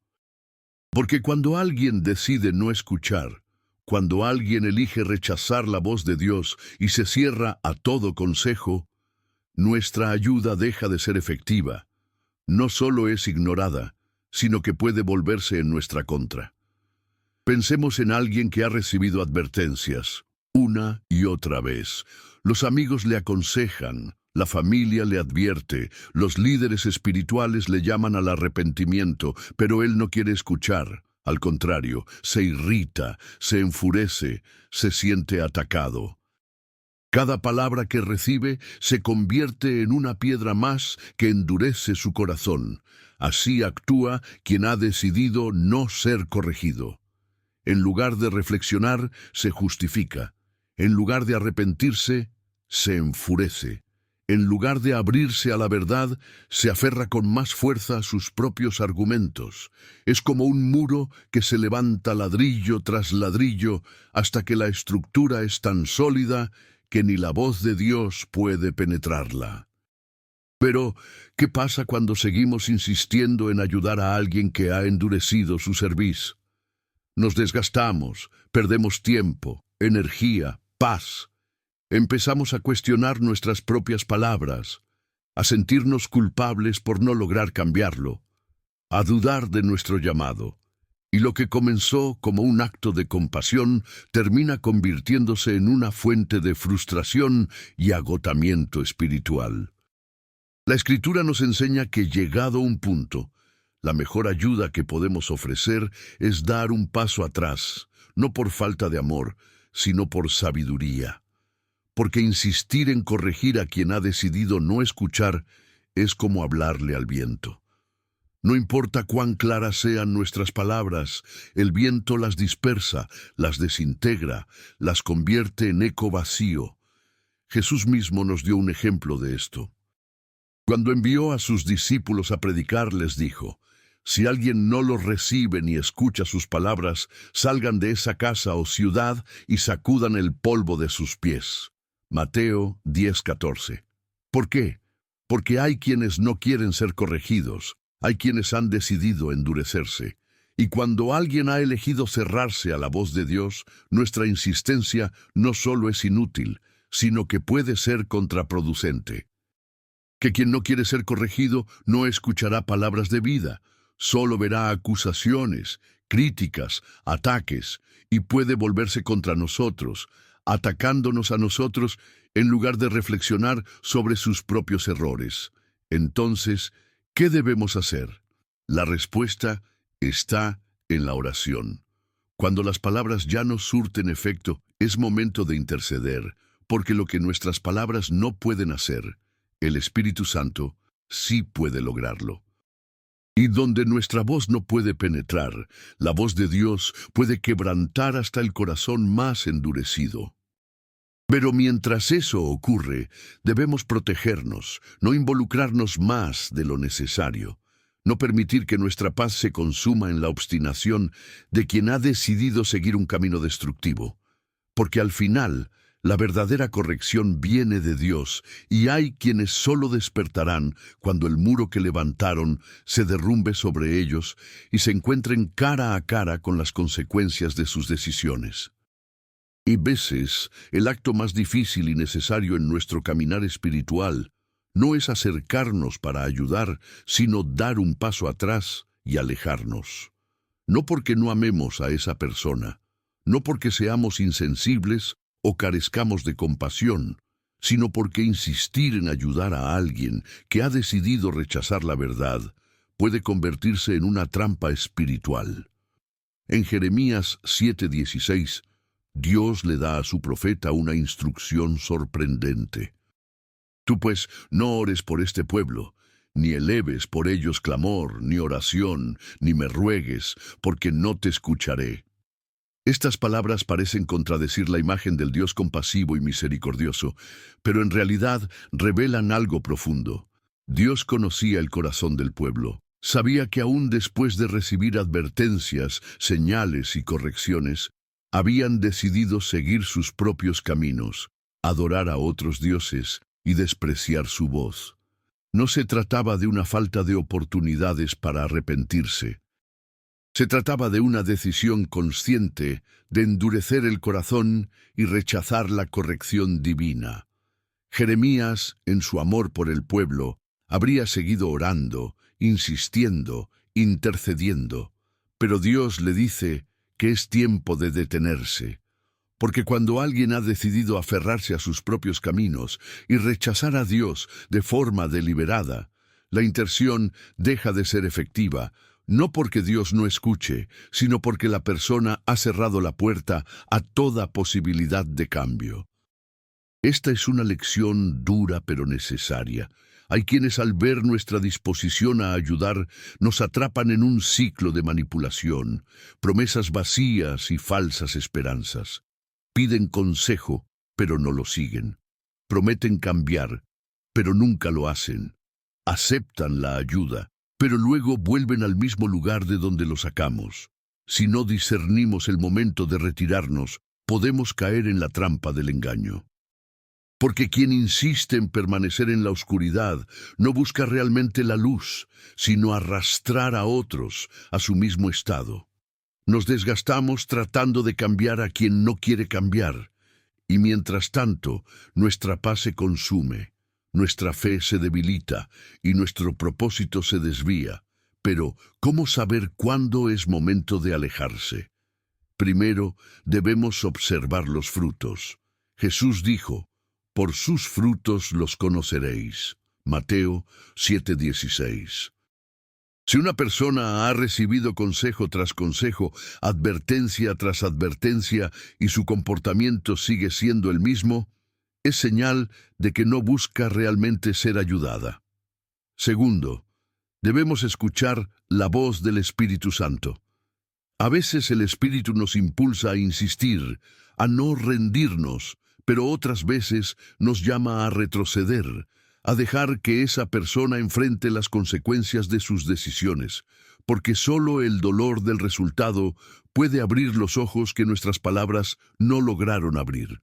Porque cuando alguien decide no escuchar, cuando alguien elige rechazar la voz de Dios y se cierra a todo consejo, nuestra ayuda deja de ser efectiva. No solo es ignorada, sino que puede volverse en nuestra contra. Pensemos en alguien que ha recibido advertencias, una y otra vez. Los amigos le aconsejan, la familia le advierte, los líderes espirituales le llaman al arrepentimiento, pero él no quiere escuchar. Al contrario, se irrita, se enfurece, se siente atacado. Cada palabra que recibe se convierte en una piedra más que endurece su corazón. Así actúa quien ha decidido no ser corregido. En lugar de reflexionar, se justifica. En lugar de arrepentirse, se enfurece. En lugar de abrirse a la verdad, se aferra con más fuerza a sus propios argumentos. Es como un muro que se levanta ladrillo tras ladrillo hasta que la estructura es tan sólida que ni la voz de Dios puede penetrarla. Pero, ¿qué pasa cuando seguimos insistiendo en ayudar a alguien que ha endurecido su cerviz? Nos desgastamos, perdemos tiempo, energía, paz. Empezamos a cuestionar nuestras propias palabras, a sentirnos culpables por no lograr cambiarlo, a dudar de nuestro llamado. Y lo que comenzó como un acto de compasión termina convirtiéndose en una fuente de frustración y agotamiento espiritual. La Escritura nos enseña que llegado un punto, la mejor ayuda que podemos ofrecer es dar un paso atrás, no por falta de amor, sino por sabiduría. Porque insistir en corregir a quien ha decidido no escuchar es como hablarle al viento. No importa cuán claras sean nuestras palabras, el viento las dispersa, las desintegra, las convierte en eco vacío. Jesús mismo nos dio un ejemplo de esto. Cuando envió a sus discípulos a predicar, les dijo: si alguien no los recibe ni escucha sus palabras, salgan de esa casa o ciudad y sacudan el polvo de sus pies. Mateo 10:14. ¿Por qué? Porque hay quienes no quieren ser corregidos. Hay quienes han decidido endurecerse. Y cuando alguien ha elegido cerrarse a la voz de Dios, nuestra insistencia no solo es inútil, sino que puede ser contraproducente. Que quien no quiere ser corregido no escuchará palabras de vida, solo verá acusaciones, críticas, ataques, y puede volverse contra nosotros, atacándonos a nosotros en lugar de reflexionar sobre sus propios errores. Entonces, ¿qué debemos hacer? La respuesta está en la oración. Cuando las palabras ya no surten efecto, es momento de interceder, porque lo que nuestras palabras no pueden hacer, el Espíritu Santo sí puede lograrlo. Y donde nuestra voz no puede penetrar, la voz de Dios puede quebrantar hasta el corazón más endurecido. Pero mientras eso ocurre, debemos protegernos, no involucrarnos más de lo necesario, no permitir que nuestra paz se consuma en la obstinación de quien ha decidido seguir un camino destructivo, porque al final, la verdadera corrección viene de Dios, y hay quienes solo despertarán cuando el muro que levantaron se derrumbe sobre ellos y se encuentren cara a cara con las consecuencias de sus decisiones. Y veces, el acto más difícil y necesario en nuestro caminar espiritual no es acercarnos para ayudar, sino dar un paso atrás y alejarnos. No porque no amemos a esa persona, no porque seamos insensibles o carezcamos de compasión, sino porque insistir en ayudar a alguien que ha decidido rechazar la verdad puede convertirse en una trampa espiritual. En Jeremías 7:16, Dios le da a su profeta una instrucción sorprendente. Tú pues no ores por este pueblo, ni eleves por ellos clamor, ni oración, ni me ruegues, porque no te escucharé. Estas palabras parecen contradecir la imagen del Dios compasivo y misericordioso, pero en realidad revelan algo profundo. Dios conocía el corazón del pueblo. Sabía que aún después de recibir advertencias, señales y correcciones, habían decidido seguir sus propios caminos, adorar a otros dioses y despreciar su voz. No se trataba de una falta de oportunidades para arrepentirse. Se trataba de una decisión consciente de endurecer el corazón y rechazar la corrección divina. Jeremías, en su amor por el pueblo, habría seguido orando, insistiendo, intercediendo, pero Dios le dice que es tiempo de detenerse, porque cuando alguien ha decidido aferrarse a sus propios caminos y rechazar a Dios de forma deliberada, la intercesión deja de ser efectiva, no porque Dios no escuche, sino porque la persona ha cerrado la puerta a toda posibilidad de cambio. Esta es una lección dura pero necesaria. Hay quienes al ver nuestra disposición a ayudar nos atrapan en un ciclo de manipulación, promesas vacías y falsas esperanzas. Piden consejo, pero no lo siguen. Prometen cambiar, pero nunca lo hacen. Aceptan la ayuda, pero luego vuelven al mismo lugar de donde lo sacamos. Si no discernimos el momento de retirarnos, podemos caer en la trampa del engaño. Porque quien insiste en permanecer en la oscuridad no busca realmente la luz, sino arrastrar a otros a su mismo estado. Nos desgastamos tratando de cambiar a quien no quiere cambiar, y mientras tanto, nuestra paz se consume, nuestra fe se debilita y nuestro propósito se desvía. Pero, ¿cómo saber cuándo es momento de alejarse? Primero, debemos observar los frutos. Jesús dijo: por sus frutos los conoceréis. Mateo 7:16. Si una persona ha recibido consejo tras consejo, advertencia tras advertencia, y su comportamiento sigue siendo el mismo, es señal de que no busca realmente ser ayudada. Segundo, debemos escuchar la voz del Espíritu Santo. A veces el Espíritu nos impulsa a insistir, a no rendirnos, pero otras veces nos llama a retroceder, a dejar que esa persona enfrente las consecuencias de sus decisiones, porque solo el dolor del resultado puede abrir los ojos que nuestras palabras no lograron abrir.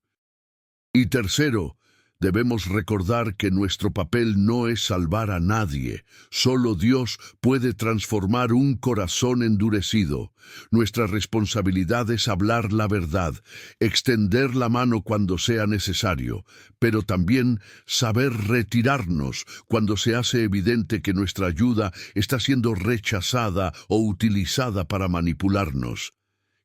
Y tercero, debemos recordar que nuestro papel no es salvar a nadie. Solo Dios puede transformar un corazón endurecido. Nuestra responsabilidad es hablar la verdad, extender la mano cuando sea necesario, pero también saber retirarnos cuando se hace evidente que nuestra ayuda está siendo rechazada o utilizada para manipularnos.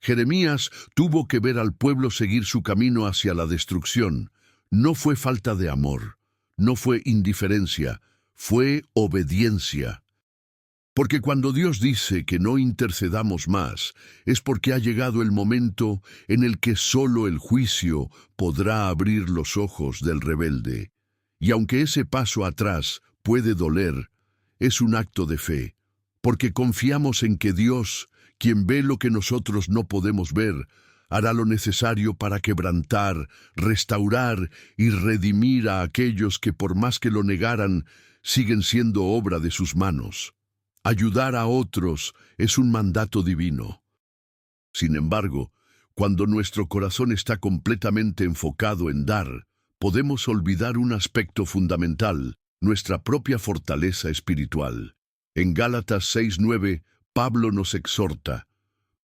Jeremías tuvo que ver al pueblo seguir su camino hacia la destrucción. No fue falta de amor, no fue indiferencia, fue obediencia. Porque cuando Dios dice que no intercedamos más, es porque ha llegado el momento en el que solo el juicio podrá abrir los ojos del rebelde. Y aunque ese paso atrás puede doler, es un acto de fe, porque confiamos en que Dios, quien ve lo que nosotros no podemos ver, hará lo necesario para quebrantar, restaurar y redimir a aquellos que por más que lo negaran, siguen siendo obra de sus manos. Ayudar a otros es un mandato divino. Sin embargo, cuando nuestro corazón está completamente enfocado en dar, podemos olvidar un aspecto fundamental, nuestra propia fortaleza espiritual. En Gálatas 6:9, Pablo nos exhorta: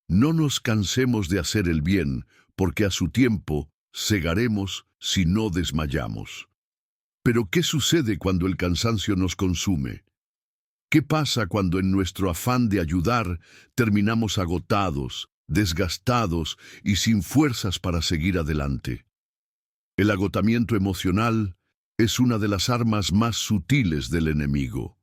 no nos cansemos de hacer el bien, porque a su tiempo segaremos si no desmayamos. Pero ¿qué sucede cuando el cansancio nos consume? ¿Qué pasa cuando en nuestro afán de ayudar terminamos agotados, desgastados y sin fuerzas para seguir adelante? El agotamiento emocional es una de las armas más sutiles del enemigo.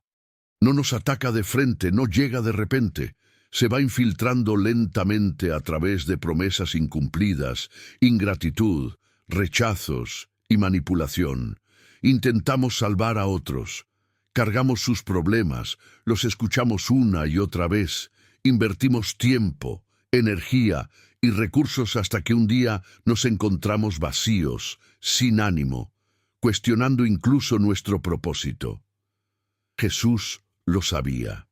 No nos ataca de frente, no llega de repente. Se va infiltrando lentamente a través de promesas incumplidas, ingratitud, rechazos y manipulación. Intentamos salvar a otros. Cargamos sus problemas, los escuchamos una y otra vez. Invertimos tiempo, energía y recursos hasta que un día nos encontramos vacíos, sin ánimo, cuestionando incluso nuestro propósito. Jesús lo sabía.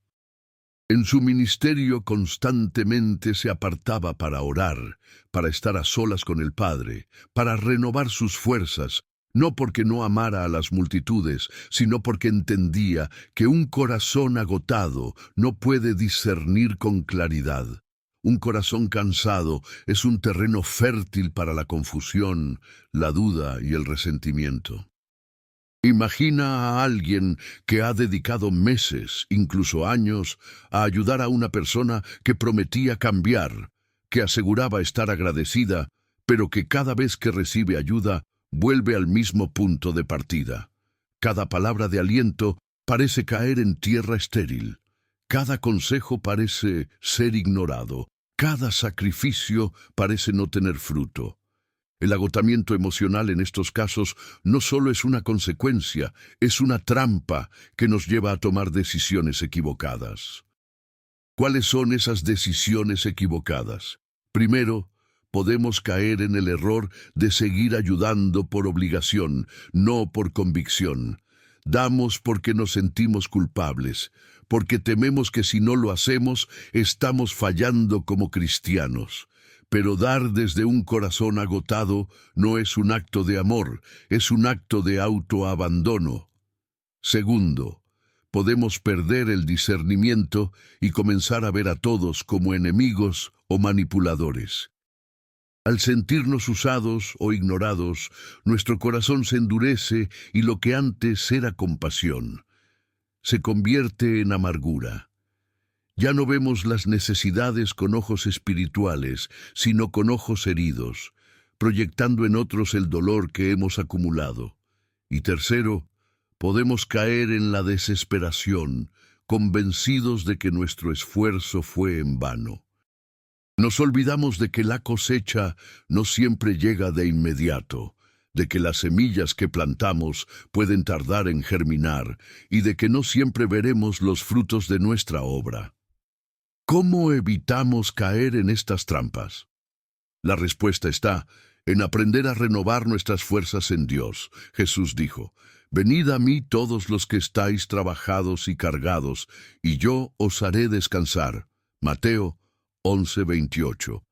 En su ministerio constantemente se apartaba para orar, para estar a solas con el Padre, para renovar sus fuerzas, no porque no amara a las multitudes, sino porque entendía que un corazón agotado no puede discernir con claridad. Un corazón cansado es un terreno fértil para la confusión, la duda y el resentimiento. Imagina a alguien que ha dedicado meses, incluso años, a ayudar a una persona que prometía cambiar, que aseguraba estar agradecida, pero que cada vez que recibe ayuda, vuelve al mismo punto de partida. Cada palabra de aliento parece caer en tierra estéril. Cada consejo parece ser ignorado. Cada sacrificio parece no tener fruto. El agotamiento emocional en estos casos no solo es una consecuencia, es una trampa que nos lleva a tomar decisiones equivocadas. ¿Cuáles son esas decisiones equivocadas? Primero, podemos caer en el error de seguir ayudando por obligación, no por convicción. Damos porque nos sentimos culpables, porque tememos que si no lo hacemos, estamos fallando como cristianos. Pero dar desde un corazón agotado no es un acto de amor, es un acto de autoabandono. Segundo, podemos perder el discernimiento y comenzar a ver a todos como enemigos o manipuladores. Al sentirnos usados o ignorados, nuestro corazón se endurece y lo que antes era compasión se convierte en amargura. Ya no vemos las necesidades con ojos espirituales, sino con ojos heridos, proyectando en otros el dolor que hemos acumulado. Y tercero, podemos caer en la desesperación, convencidos de que nuestro esfuerzo fue en vano. Nos olvidamos de que la cosecha no siempre llega de inmediato, de que las semillas que plantamos pueden tardar en germinar y de que no siempre veremos los frutos de nuestra obra. ¿Cómo evitamos caer en estas trampas? La respuesta está en aprender a renovar nuestras fuerzas en Dios. Jesús dijo: «Venid a mí todos los que estáis trabajados y cargados, y yo os haré descansar». Mateo 11:28.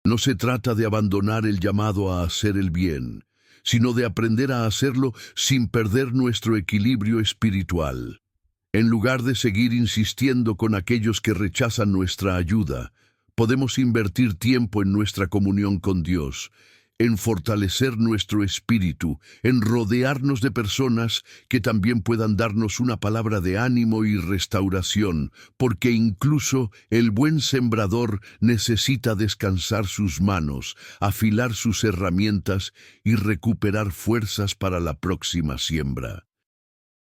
No se trata de abandonar el llamado a hacer el bien, sino de aprender a hacerlo sin perder nuestro equilibrio espiritual. En lugar de seguir insistiendo con aquellos que rechazan nuestra ayuda, podemos invertir tiempo en nuestra comunión con Dios, en fortalecer nuestro espíritu, en rodearnos de personas que también puedan darnos una palabra de ánimo y restauración, porque incluso el buen sembrador necesita descansar sus manos, afilar sus herramientas y recuperar fuerzas para la próxima siembra.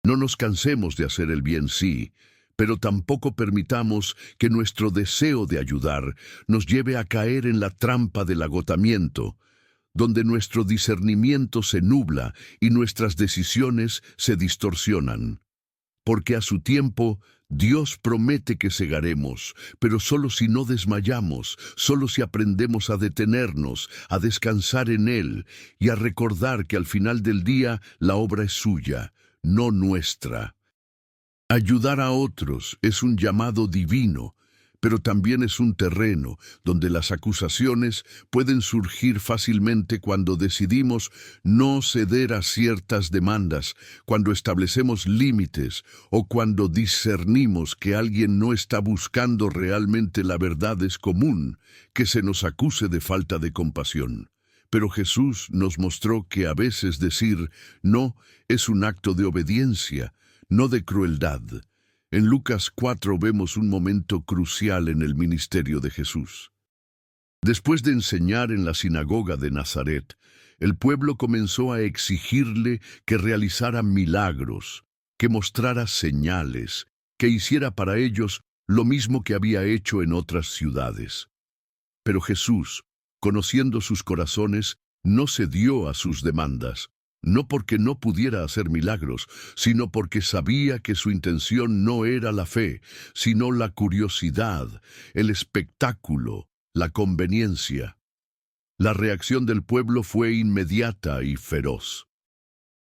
No nos cansemos de hacer el bien, sí, pero tampoco permitamos que nuestro deseo de ayudar nos lleve a caer en la trampa del agotamiento, donde nuestro discernimiento se nubla y nuestras decisiones se distorsionan. Porque a su tiempo Dios promete que segaremos, pero solo si no desmayamos, solo si aprendemos a detenernos, a descansar en Él y a recordar que al final del día la obra es suya, no nuestra. Ayudar a otros es un llamado divino, pero también es un terreno donde las acusaciones pueden surgir fácilmente cuando decidimos no ceder a ciertas demandas, cuando establecemos límites o cuando discernimos que alguien no está buscando realmente la verdad. Es común que se nos acuse de falta de compasión. Pero Jesús nos mostró que a veces decir no es un acto de obediencia, no de crueldad. En Lucas 4 vemos un momento crucial en el ministerio de Jesús. Después de enseñar en la sinagoga de Nazaret, el pueblo comenzó a exigirle que realizara milagros, que mostrara señales, que hiciera para ellos lo mismo que había hecho en otras ciudades. Pero Jesús, conociendo sus corazones, no cedió a sus demandas, no porque no pudiera hacer milagros, sino porque sabía que su intención no era la fe, sino la curiosidad, el espectáculo, la conveniencia. La reacción del pueblo fue inmediata y feroz.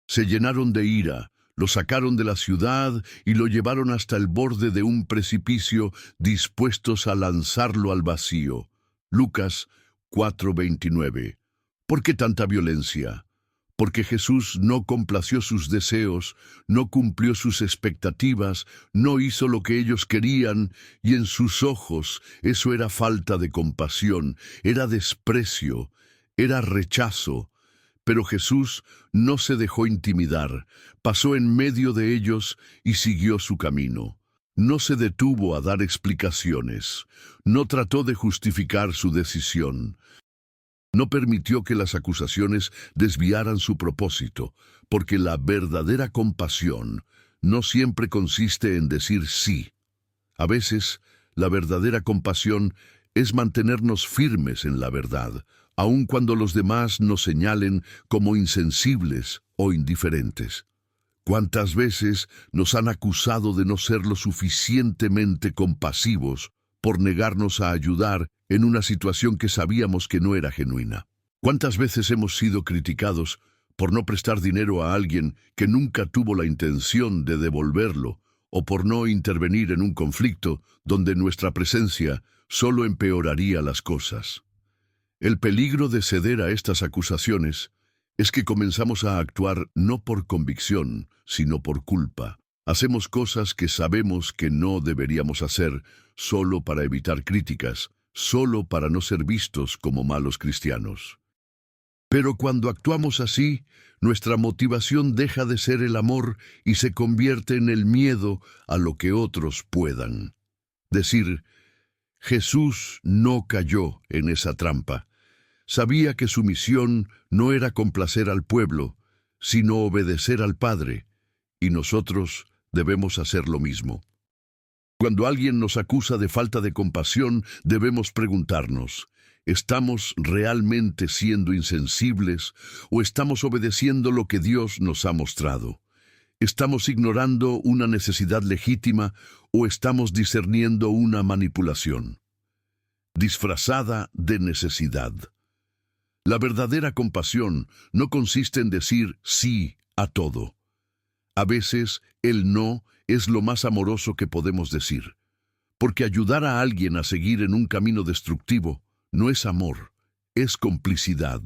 Se llenaron de ira, lo sacaron de la ciudad y lo llevaron hasta el borde de un precipicio, dispuestos a lanzarlo al vacío. Lucas 4:29. ¿Por qué tanta violencia? Porque Jesús no complació sus deseos, no cumplió sus expectativas, no hizo lo que ellos querían, y en sus ojos eso era falta de compasión, era desprecio, era rechazo. Pero Jesús no se dejó intimidar, pasó en medio de ellos y siguió su camino. No se detuvo a dar explicaciones, no trató de justificar su decisión. No permitió que las acusaciones desviaran su propósito, porque la verdadera compasión no siempre consiste en decir sí. A veces, la verdadera compasión es mantenernos firmes en la verdad, aun cuando los demás nos señalen como insensibles o indiferentes. ¿Cuántas veces nos han acusado de no ser lo suficientemente compasivos por negarnos a ayudar en una situación que sabíamos que no era genuina? ¿Cuántas veces hemos sido criticados por no prestar dinero a alguien que nunca tuvo la intención de devolverlo, o por no intervenir en un conflicto donde nuestra presencia solo empeoraría las cosas? El peligro de ceder a estas acusaciones es que comenzamos a actuar no por convicción, sino por culpa. Hacemos cosas que sabemos que no deberíamos hacer solo para evitar críticas, solo para no ser vistos como malos cristianos. Pero cuando actuamos así, nuestra motivación deja de ser el amor y se convierte en el miedo a lo que otros puedan. Decir, Jesús no cayó en esa trampa. Sabía que su misión no era complacer al pueblo, sino obedecer al Padre, y nosotros debemos hacer lo mismo. Cuando alguien nos acusa de falta de compasión, debemos preguntarnos, ¿estamos realmente siendo insensibles o estamos obedeciendo lo que Dios nos ha mostrado? ¿Estamos ignorando una necesidad legítima o estamos discerniendo una manipulación disfrazada de necesidad? La verdadera compasión no consiste en decir sí a todo. A veces, el no es lo más amoroso que podemos decir, porque ayudar a alguien a seguir en un camino destructivo no es amor, es complicidad.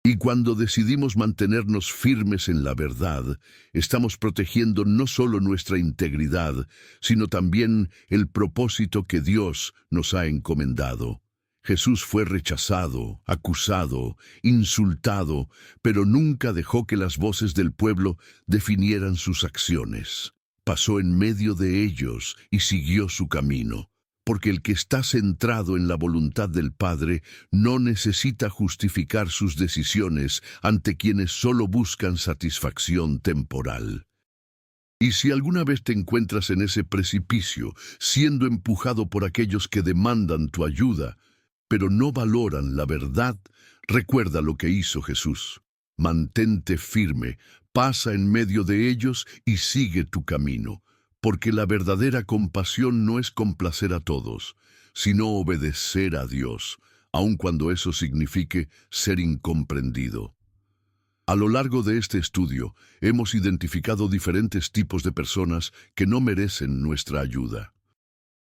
Y cuando decidimos mantenernos firmes en la verdad, estamos protegiendo no solo nuestra integridad, sino también el propósito que Dios nos ha encomendado. Jesús fue rechazado, acusado, insultado, pero nunca dejó que las voces del pueblo definieran sus acciones. Pasó en medio de ellos y siguió su camino, porque el que está centrado en la voluntad del Padre no necesita justificar sus decisiones ante quienes solo buscan satisfacción temporal. Y si alguna vez te encuentras en ese precipicio, siendo empujado por aquellos que demandan tu ayuda, pero no valoran la verdad, recuerda lo que hizo Jesús. Mantente firme, pasa en medio de ellos y sigue tu camino, porque la verdadera compasión no es complacer a todos, sino obedecer a Dios, aun cuando eso signifique ser incomprendido. A lo largo de este estudio, hemos identificado diferentes tipos de personas que no merecen nuestra ayuda.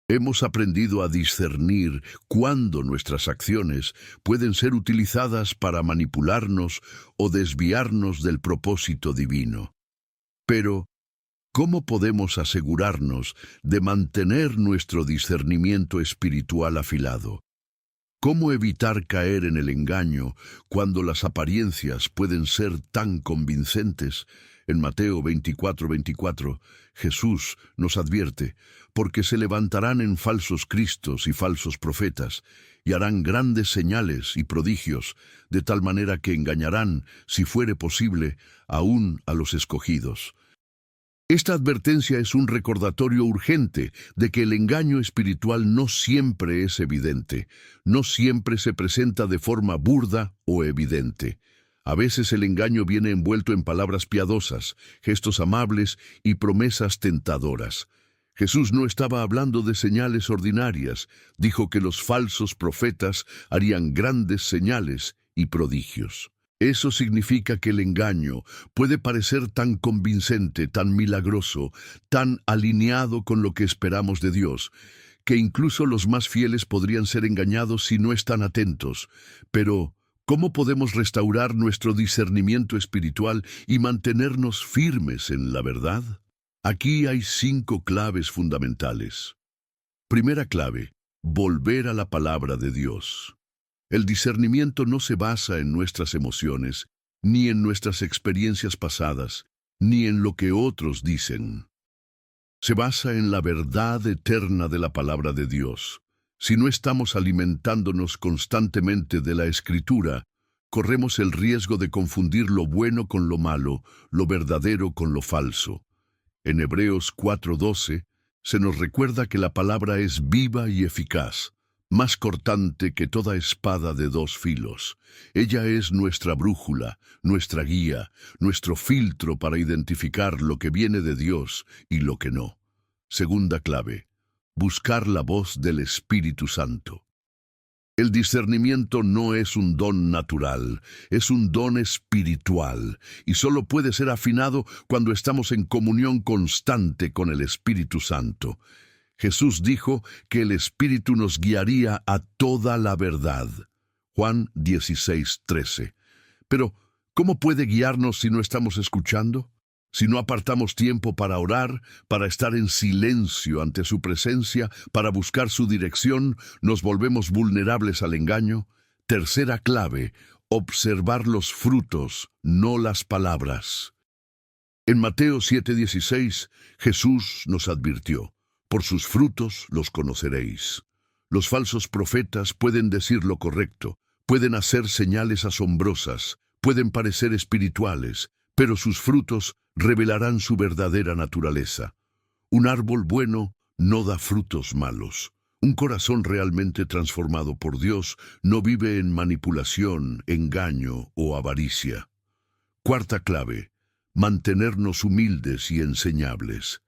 Hemos aprendido a discernir cuándo nuestras acciones pueden ser utilizadas para manipularnos o desviarnos del propósito divino. Pero, ¿cómo podemos asegurarnos de mantener nuestro discernimiento espiritual afilado? ¿Cómo evitar caer en el engaño cuando las apariencias pueden ser tan convincentes, En Mateo 24:24, Jesús nos advierte, porque se levantarán en falsos cristos y falsos profetas, y harán grandes señales y prodigios, de tal manera que engañarán, si fuere posible, aún a los escogidos. Esta advertencia es un recordatorio urgente de que el engaño espiritual no siempre es evidente, no siempre se presenta de forma burda o evidente. A veces el engaño viene envuelto en palabras piadosas, gestos amables y promesas tentadoras. Jesús no estaba hablando de señales ordinarias, dijo que los falsos profetas harían grandes señales y prodigios. Eso significa que el engaño puede parecer tan convincente, tan milagroso, tan alineado con lo que esperamos de Dios, que incluso los más fieles podrían ser engañados si no están atentos. Pero, ¿cómo podemos restaurar nuestro discernimiento espiritual y mantenernos firmes en la verdad? Aquí hay 5 claves fundamentales. Primera clave: volver a la palabra de Dios. El discernimiento no se basa en nuestras emociones, ni en nuestras experiencias pasadas, ni en lo que otros dicen. Se basa en la verdad eterna de la palabra de Dios. Si no estamos alimentándonos constantemente de la Escritura, corremos el riesgo de confundir lo bueno con lo malo, lo verdadero con lo falso. En Hebreos 4:12 se nos recuerda que la palabra es viva y eficaz, más cortante que toda espada de 2 filos. Ella es nuestra brújula, nuestra guía, nuestro filtro para identificar lo que viene de Dios y lo que no. Segunda clave: buscar la voz del Espíritu Santo. El discernimiento no es un don natural, es un don espiritual, y solo puede ser afinado cuando estamos en comunión constante con el Espíritu Santo. Jesús dijo que el Espíritu nos guiaría a toda la verdad. Juan 16:13. Pero, ¿cómo puede guiarnos si no estamos escuchando? Si no apartamos tiempo para orar, para estar en silencio ante su presencia, para buscar su dirección, nos volvemos vulnerables al engaño. Tercera clave: observar los frutos, no las palabras. En Mateo 7:16, Jesús nos advirtió: por sus frutos los conoceréis. Los falsos profetas pueden decir lo correcto, pueden hacer señales asombrosas, pueden parecer espirituales, pero sus frutos revelarán su verdadera naturaleza. Un árbol bueno no da frutos malos. Un corazón realmente transformado por Dios no vive en manipulación, engaño o avaricia. Cuarta clave: mantenernos humildes y enseñables.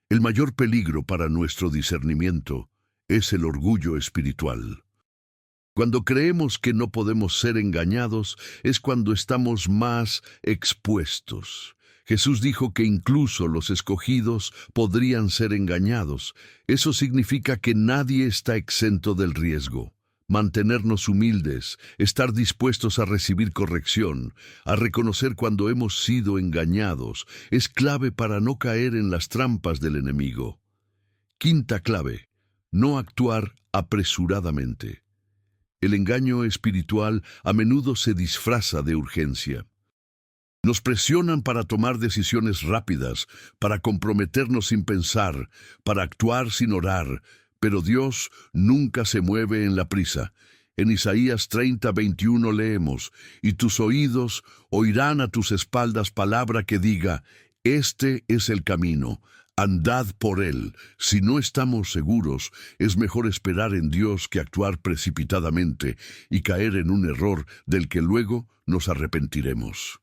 El mayor peligro para nuestro discernimiento es el orgullo espiritual. Cuando creemos que no podemos ser engañados, es cuando estamos más expuestos. Jesús dijo que incluso los escogidos podrían ser engañados. Eso significa que nadie está exento del riesgo. Mantenernos humildes, estar dispuestos a recibir corrección, a reconocer cuando hemos sido engañados, es clave para no caer en las trampas del enemigo. Quinta clave: no actuar apresuradamente. El engaño espiritual a menudo se disfraza de urgencia. Nos presionan para tomar decisiones rápidas, para comprometernos sin pensar, para actuar sin orar, pero Dios nunca se mueve en la prisa. En Isaías 30:21 leemos: y tus oídos oirán a tus espaldas palabra que diga: este es el camino, andad por él. Si no estamos seguros, es mejor esperar en Dios que actuar precipitadamente y caer en un error del que luego nos arrepentiremos.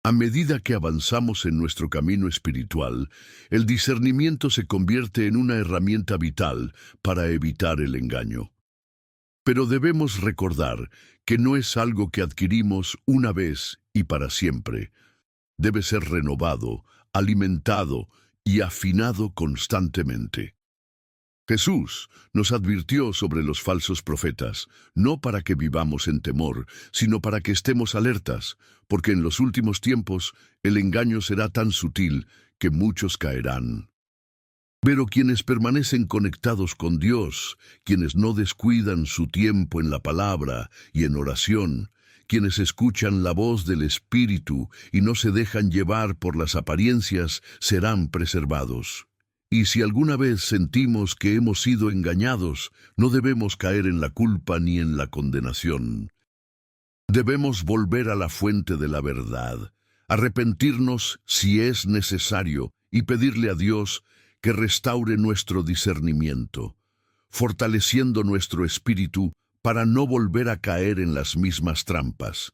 A medida que avanzamos en nuestro camino espiritual, el discernimiento se convierte en una herramienta vital para evitar el engaño. Pero debemos recordar que no es algo que adquirimos una vez y para siempre. Debe ser renovado, alimentado y afinado constantemente. Jesús nos advirtió sobre los falsos profetas, no para que vivamos en temor, sino para que estemos alertas, porque en los últimos tiempos el engaño será tan sutil que muchos caerán. Pero quienes permanecen conectados con Dios, quienes no descuidan su tiempo en la palabra y en oración, quienes escuchan la voz del Espíritu y no se dejan llevar por las apariencias, serán preservados. Y si alguna vez sentimos que hemos sido engañados, no debemos caer en la culpa ni en la condenación. Debemos volver a la fuente de la verdad, arrepentirnos si es necesario y pedirle a Dios que restaure nuestro discernimiento, fortaleciendo nuestro espíritu para no volver a caer en las mismas trampas.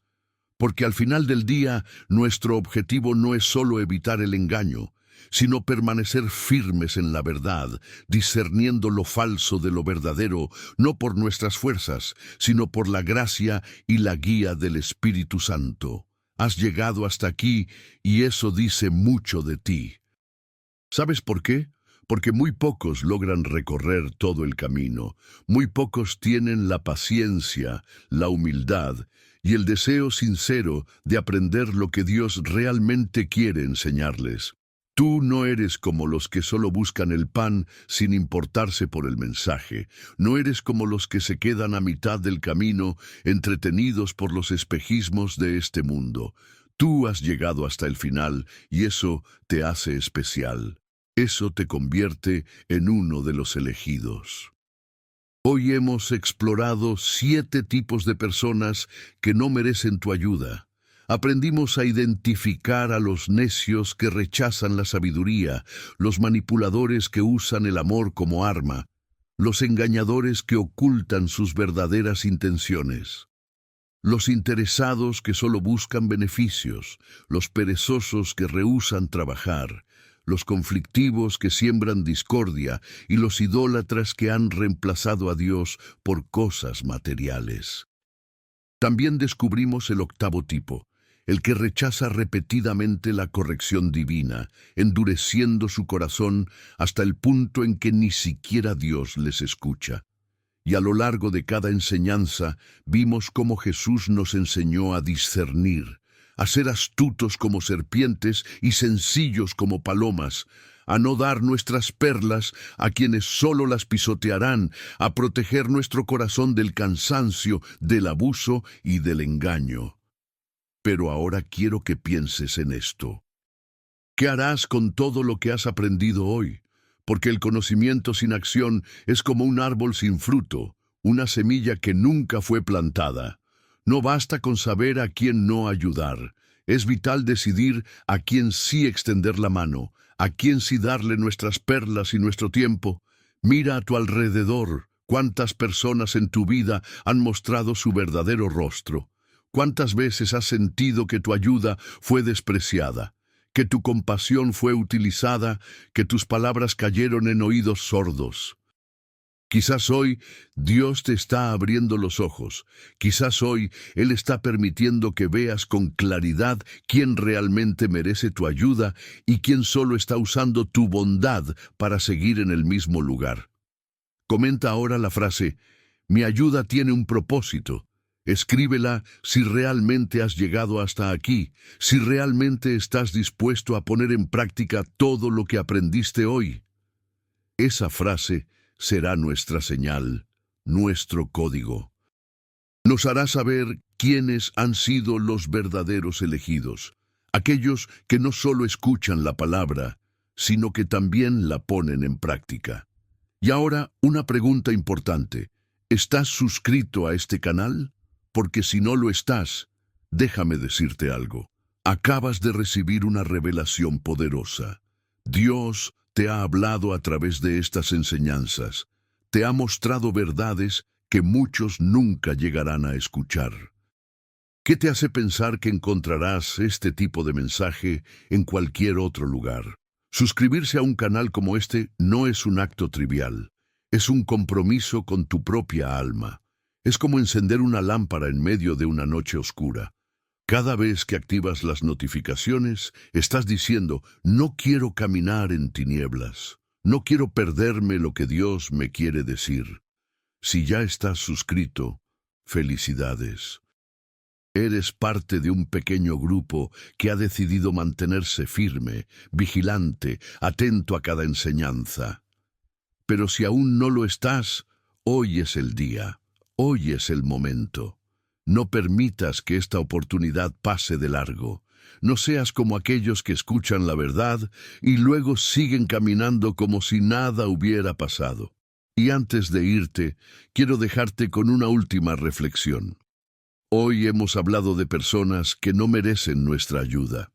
Porque al final del día, nuestro objetivo no es solo evitar el engaño, sino permanecer firmes en la verdad, discerniendo lo falso de lo verdadero, no por nuestras fuerzas, sino por la gracia y la guía del Espíritu Santo. Has llegado hasta aquí y eso dice mucho de ti. ¿Sabes por qué? Porque muy pocos logran recorrer todo el camino, muy pocos tienen la paciencia, la humildad y el deseo sincero de aprender lo que Dios realmente quiere enseñarles. Tú no eres como los que solo buscan el pan sin importarse por el mensaje. No eres como los que se quedan a mitad del camino, entretenidos por los espejismos de este mundo. Tú has llegado hasta el final y eso te hace especial. Eso te convierte en uno de los elegidos. Hoy hemos explorado 7 tipos de personas que no merecen tu ayuda. Aprendimos a identificar a los necios que rechazan la sabiduría, los manipuladores que usan el amor como arma, los engañadores que ocultan sus verdaderas intenciones, los interesados que solo buscan beneficios, los perezosos que rehúsan trabajar, los conflictivos que siembran discordia y los idólatras que han reemplazado a Dios por cosas materiales. También descubrimos el 8º tipo, el que rechaza repetidamente la corrección divina, endureciendo su corazón hasta el punto en que ni siquiera Dios les escucha. Y a lo largo de cada enseñanza vimos cómo Jesús nos enseñó a discernir, a ser astutos como serpientes y sencillos como palomas, a no dar nuestras perlas a quienes solo las pisotearán, a proteger nuestro corazón del cansancio, del abuso y del engaño. Pero ahora quiero que pienses en esto. ¿Qué harás con todo lo que has aprendido hoy? Porque el conocimiento sin acción es como un árbol sin fruto, una semilla que nunca fue plantada. No basta con saber a quién no ayudar. Es vital decidir a quién sí extender la mano, a quién sí darle nuestras perlas y nuestro tiempo. Mira a tu alrededor. ¿Cuántas personas en tu vida han mostrado su verdadero rostro? ¿Cuántas veces has sentido que tu ayuda fue despreciada, que tu compasión fue utilizada, que tus palabras cayeron en oídos sordos? Quizás hoy Dios te está abriendo los ojos. Quizás hoy Él está permitiendo que veas con claridad quién realmente merece tu ayuda y quién solo está usando tu bondad para seguir en el mismo lugar. Comenta ahora la frase, mi ayuda tiene un propósito. Escríbela si realmente has llegado hasta aquí, si realmente estás dispuesto a poner en práctica todo lo que aprendiste hoy. Esa frase será nuestra señal, nuestro código. Nos hará saber quiénes han sido los verdaderos elegidos, aquellos que no solo escuchan la palabra, sino que también la ponen en práctica. Y ahora, una pregunta importante. ¿Estás suscrito a este canal? Porque si no lo estás, déjame decirte algo. Acabas de recibir una revelación poderosa. Dios te ha hablado a través de estas enseñanzas. Te ha mostrado verdades que muchos nunca llegarán a escuchar. ¿Qué te hace pensar que encontrarás este tipo de mensaje en cualquier otro lugar? Suscribirse a un canal como este no es un acto trivial. Es un compromiso con tu propia alma. Es como encender una lámpara en medio de una noche oscura. Cada vez que activas las notificaciones, estás diciendo, no quiero caminar en tinieblas. No quiero perderme lo que Dios me quiere decir. Si ya estás suscrito, felicidades. Eres parte de un pequeño grupo que ha decidido mantenerse firme, vigilante, atento a cada enseñanza. Pero si aún no lo estás, hoy es el día. Hoy es el momento. No permitas que esta oportunidad pase de largo. No seas como aquellos que escuchan la verdad y luego siguen caminando como si nada hubiera pasado. Y antes de irte, quiero dejarte con una última reflexión. Hoy hemos hablado de personas que no merecen nuestra ayuda.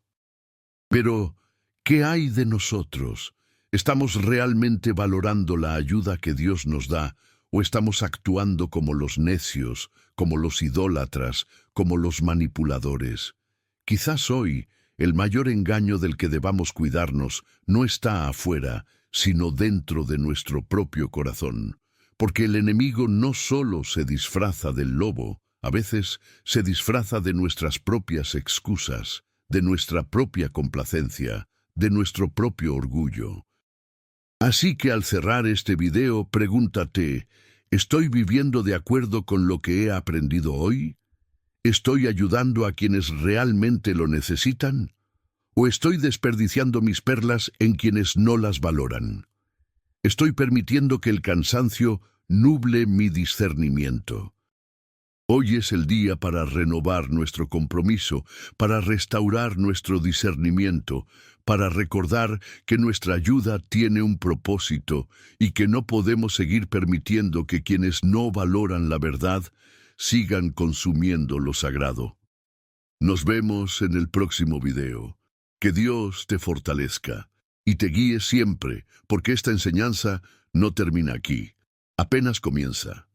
Pero, ¿qué hay de nosotros? ¿Estamos realmente valorando la ayuda que Dios nos da o estamos actuando como los necios, como los idólatras, como los manipuladores? Quizás hoy el mayor engaño del que debamos cuidarnos no está afuera, sino dentro de nuestro propio corazón. Porque el enemigo no solo se disfraza del lobo, a veces se disfraza de nuestras propias excusas, de nuestra propia complacencia, de nuestro propio orgullo. Así que al cerrar este video, pregúntate, ¿estoy viviendo de acuerdo con lo que he aprendido hoy? ¿Estoy ayudando a quienes realmente lo necesitan? ¿O estoy desperdiciando mis perlas en quienes no las valoran? ¿Estoy permitiendo que el cansancio nuble mi discernimiento? Hoy es el día para renovar nuestro compromiso, para restaurar nuestro discernimiento, para recordar que nuestra ayuda tiene un propósito y que no podemos seguir permitiendo que quienes no valoran la verdad sigan consumiendo lo sagrado. Nos vemos en el próximo video. Que Dios te fortalezca y te guíe siempre, porque esta enseñanza no termina aquí, apenas comienza.